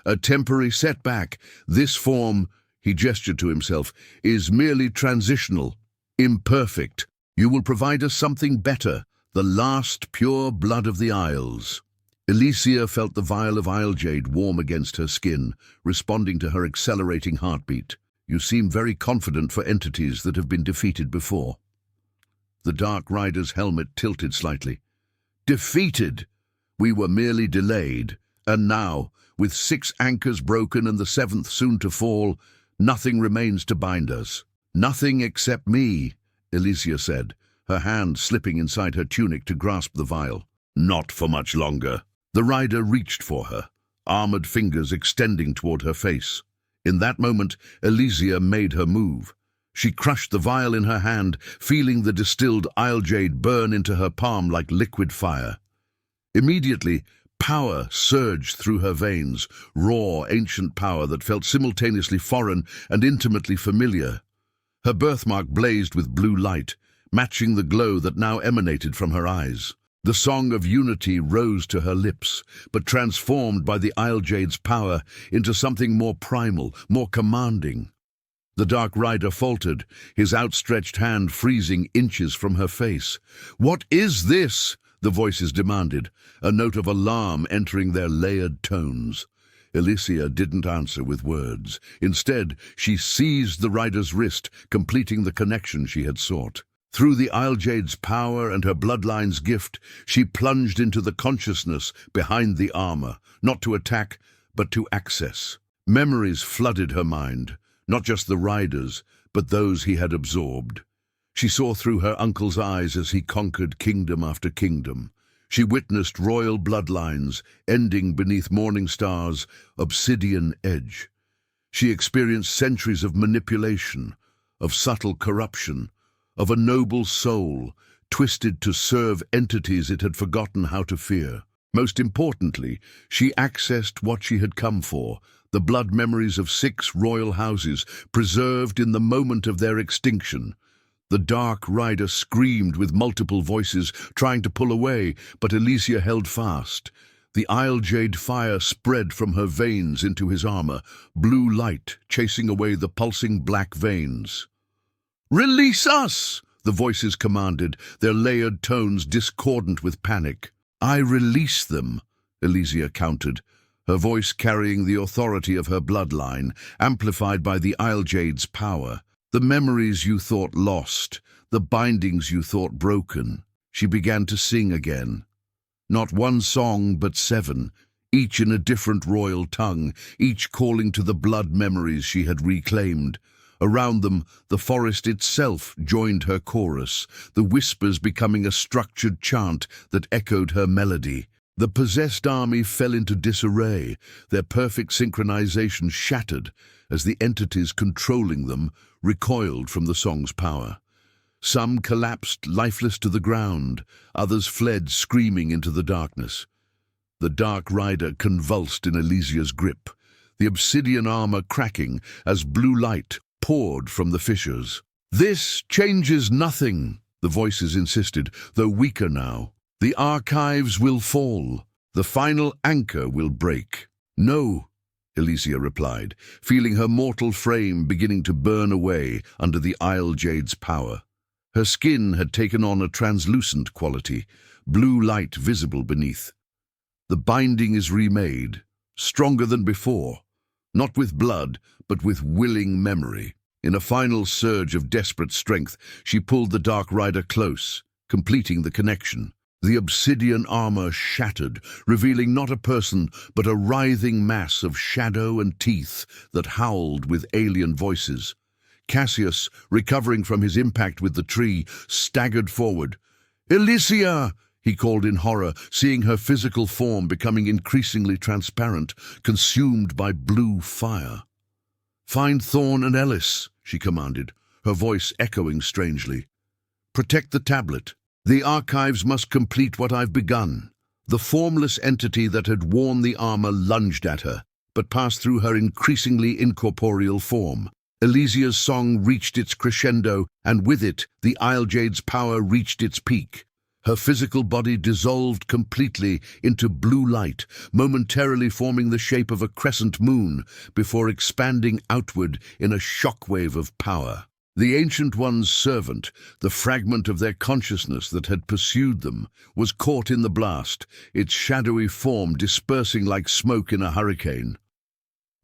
A temporary setback. This form," he gestured to himself, "is merely transitional, imperfect. You will provide us something better, the last pure blood of the Isles." Elysia felt the vial of isle jade warm against her skin, responding to her accelerating heartbeat. "You seem very confident for entities that have been defeated before." The Dark Rider's helmet tilted slightly. "Defeated? We were merely delayed. And now, with 6 anchors broken and the 7th soon to fall, nothing remains to bind us." "Nothing except me," Elysia said, her hand slipping inside her tunic to grasp the vial. "Not for much longer." The rider reached for her, armored fingers extending toward her face. In that moment, Elysia made her move. She crushed the vial in her hand, feeling the distilled isle jade burn into her palm like liquid fire. Immediately, power surged through her veins, raw, ancient power that felt simultaneously foreign and intimately familiar. Her birthmark blazed with blue light, matching the glow that now emanated from her eyes. The song of unity rose to her lips, but transformed by the isle jade's power into something more primal, more commanding. The Dark Rider faltered, his outstretched hand freezing inches from her face. "What is this?" the voices demanded, a note of alarm entering their layered tones. Elysia didn't answer with words. Instead, she seized the rider's wrist, completing the connection she had sought. Through the isle jade's power and her bloodline's gift, she plunged into the consciousness behind the armor, not to attack, but to access. Memories flooded her mind, not just the rider's, but those he had absorbed. She saw through her uncle's eyes as he conquered kingdom after kingdom, She witnessed royal bloodlines ending beneath morning stars' obsidian edge. She experienced centuries of manipulation, of subtle corruption, of a noble soul twisted to serve entities it had forgotten how to fear. Most importantly, she accessed what she had come for, the blood memories of 6 royal houses preserved in the moment of their extinction. The Dark Rider screamed with multiple voices, trying to pull away, but Elysia held fast. The Isle Jade fire spread from her veins into his armor, blue light chasing away the pulsing black veins. "Release us!" the voices commanded, their layered tones discordant with panic. "I release them," Elysia countered, her voice carrying the authority of her bloodline, amplified by the Isle Jade's power. "The memories you thought lost, the bindings you thought broken." She began to sing again. Not one song, but 7, each in a different royal tongue, each calling to the blood memories she had reclaimed. Around them, the forest itself joined her chorus, the whispers becoming a structured chant that echoed her melody. The possessed army fell into disarray, their perfect synchronization shattered as the entities controlling them recoiled from the song's power. Some collapsed lifeless to the ground, others fled screaming into the darkness. The Dark Rider convulsed in Elysia's grip, the obsidian armor cracking as blue light poured from the fissures. "This changes nothing," the voices insisted, though weaker now. "The archives will fall. The final anchor will break." "No," Elysia replied, feeling her mortal frame beginning to burn away under the Isle Jade's power. Her skin had taken on a translucent quality, blue light visible beneath. "The binding is remade, stronger than before, not with blood, but with willing memory." In a final surge of desperate strength, she pulled the Dark Rider close, completing the connection. The obsidian armor shattered, revealing not a person, but a writhing mass of shadow and teeth that howled with alien voices. Cassius, recovering from his impact with the tree, staggered forward. "Elysia!" he called in horror, seeing her physical form becoming increasingly transparent, consumed by blue fire. "Find Thorn and Ellis," she commanded, her voice echoing strangely. "Protect the tablet. The archives must complete what I've begun." The formless entity that had worn the armor lunged at her, but passed through her increasingly incorporeal form. Elysia's song reached its crescendo, and with it, the Isle Jade's power reached its peak. Her physical body dissolved completely into blue light, momentarily forming the shape of a crescent moon before expanding outward in a shockwave of power. The Ancient One's servant, the fragment of their consciousness that had pursued them, was caught in the blast, its shadowy form dispersing like smoke in a hurricane.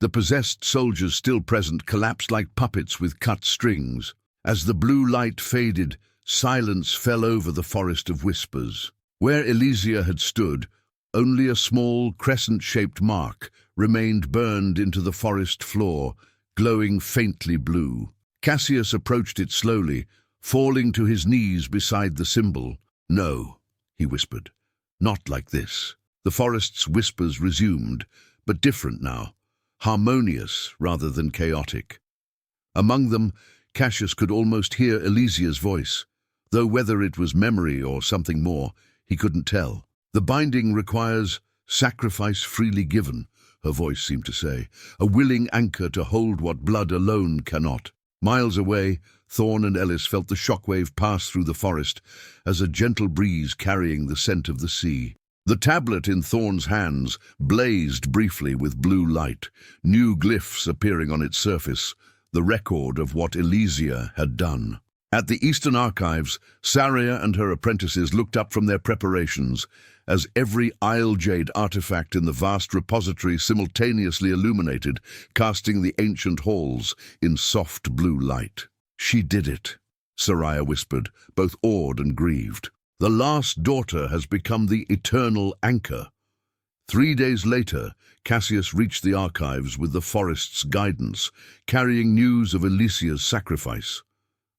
The possessed soldiers still present collapsed like puppets with cut strings. As the blue light faded, silence fell over the forest of whispers. Where Elysia had stood, only a small crescent-shaped mark remained burned into the forest floor, glowing faintly blue. Cassius approached it slowly, falling to his knees beside the symbol. "No," he whispered, "not like this." The forest's whispers resumed, but different now, harmonious rather than chaotic. Among them, Cassius could almost hear Elysia's voice, though whether it was memory or something more, he couldn't tell. "The binding requires sacrifice freely given," her voice seemed to say, "a willing anchor to hold what blood alone cannot." Miles away, Thorn and Ellis felt the shockwave pass through the forest as a gentle breeze carrying the scent of the sea. The tablet in Thorn's hands blazed briefly with blue light, new glyphs appearing on its surface, the record of what Elysia had done. At the Eastern Archives, Saria and her apprentices looked up from their preparations as every Isle Jade artifact in the vast repository simultaneously illuminated, casting the ancient halls in soft blue light. "She did it," Saria whispered, both awed and grieved. "The last daughter has become the eternal anchor." 3 days later, Cassius reached the archives with the forest's guidance, carrying news of Elysia's sacrifice.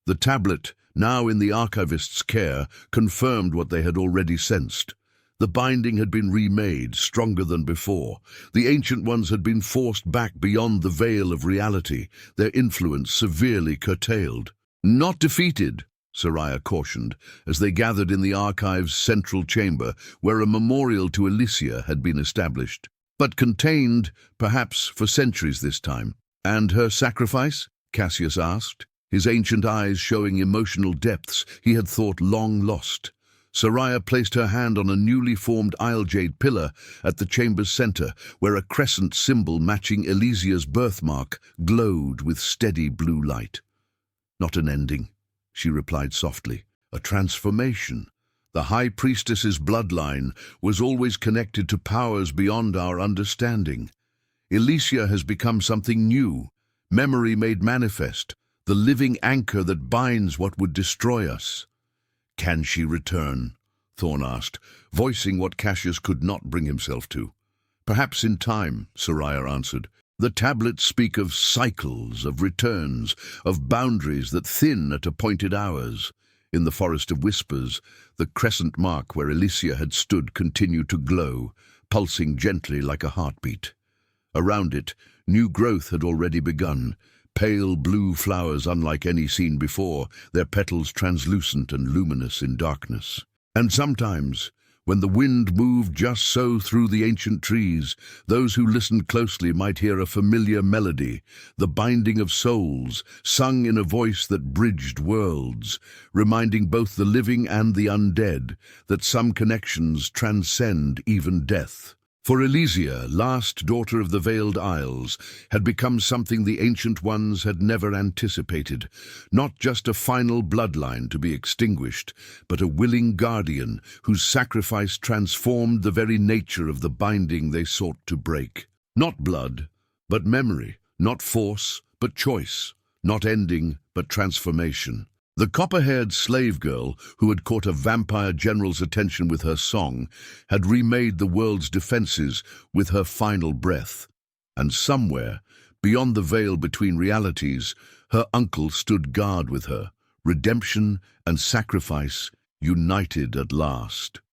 The tablet, now in the archivist's care, confirmed what they had already sensed. The binding had been remade, stronger than before. The Ancient Ones had been forced back beyond the veil of reality, their influence severely curtailed. "Not defeated," Soraya cautioned, as they gathered in the archive's central chamber, where a memorial to Elysia had been established. "But contained, perhaps, for centuries this time." "And her sacrifice?" Cassius asked, his ancient eyes showing emotional depths he had thought long lost. Soraya placed her hand on a newly formed jade pillar at the chamber's center, where a crescent symbol matching Elysia's birthmark glowed with steady blue light. "Not an ending," she replied softly. "A transformation. The High Priestess's bloodline was always connected to powers beyond our understanding. Elysia has become something new, memory made manifest, the living anchor that binds what would destroy us." "Can she return?" Thorn asked, voicing what Cassius could not bring himself to. "Perhaps in time," Soraya answered. "The tablets speak of cycles, of returns, of boundaries that thin at appointed hours." In the Forest of Whispers, the crescent mark where Elysia had stood continued to glow, pulsing gently like a heartbeat. Around it, new growth had already begun, pale blue flowers unlike any seen before, their petals translucent and luminous in darkness. And sometimes, when the wind moved just so through the ancient trees, those who listened closely might hear a familiar melody, the binding of souls, sung in a voice that bridged worlds, reminding both the living and the undead that some connections transcend even death. For Elysia, last daughter of the Veiled Isles, had become something the Ancient Ones had never anticipated, not just a final bloodline to be extinguished, but a willing guardian whose sacrifice transformed the very nature of the binding they sought to break. Not blood, but memory, not force, but choice, not ending, but transformation. The copper-haired slave girl, who had caught a vampire general's attention with her song, had remade the world's defenses with her final breath. And somewhere, beyond the veil between realities, her uncle stood guard with her, redemption and sacrifice united at last.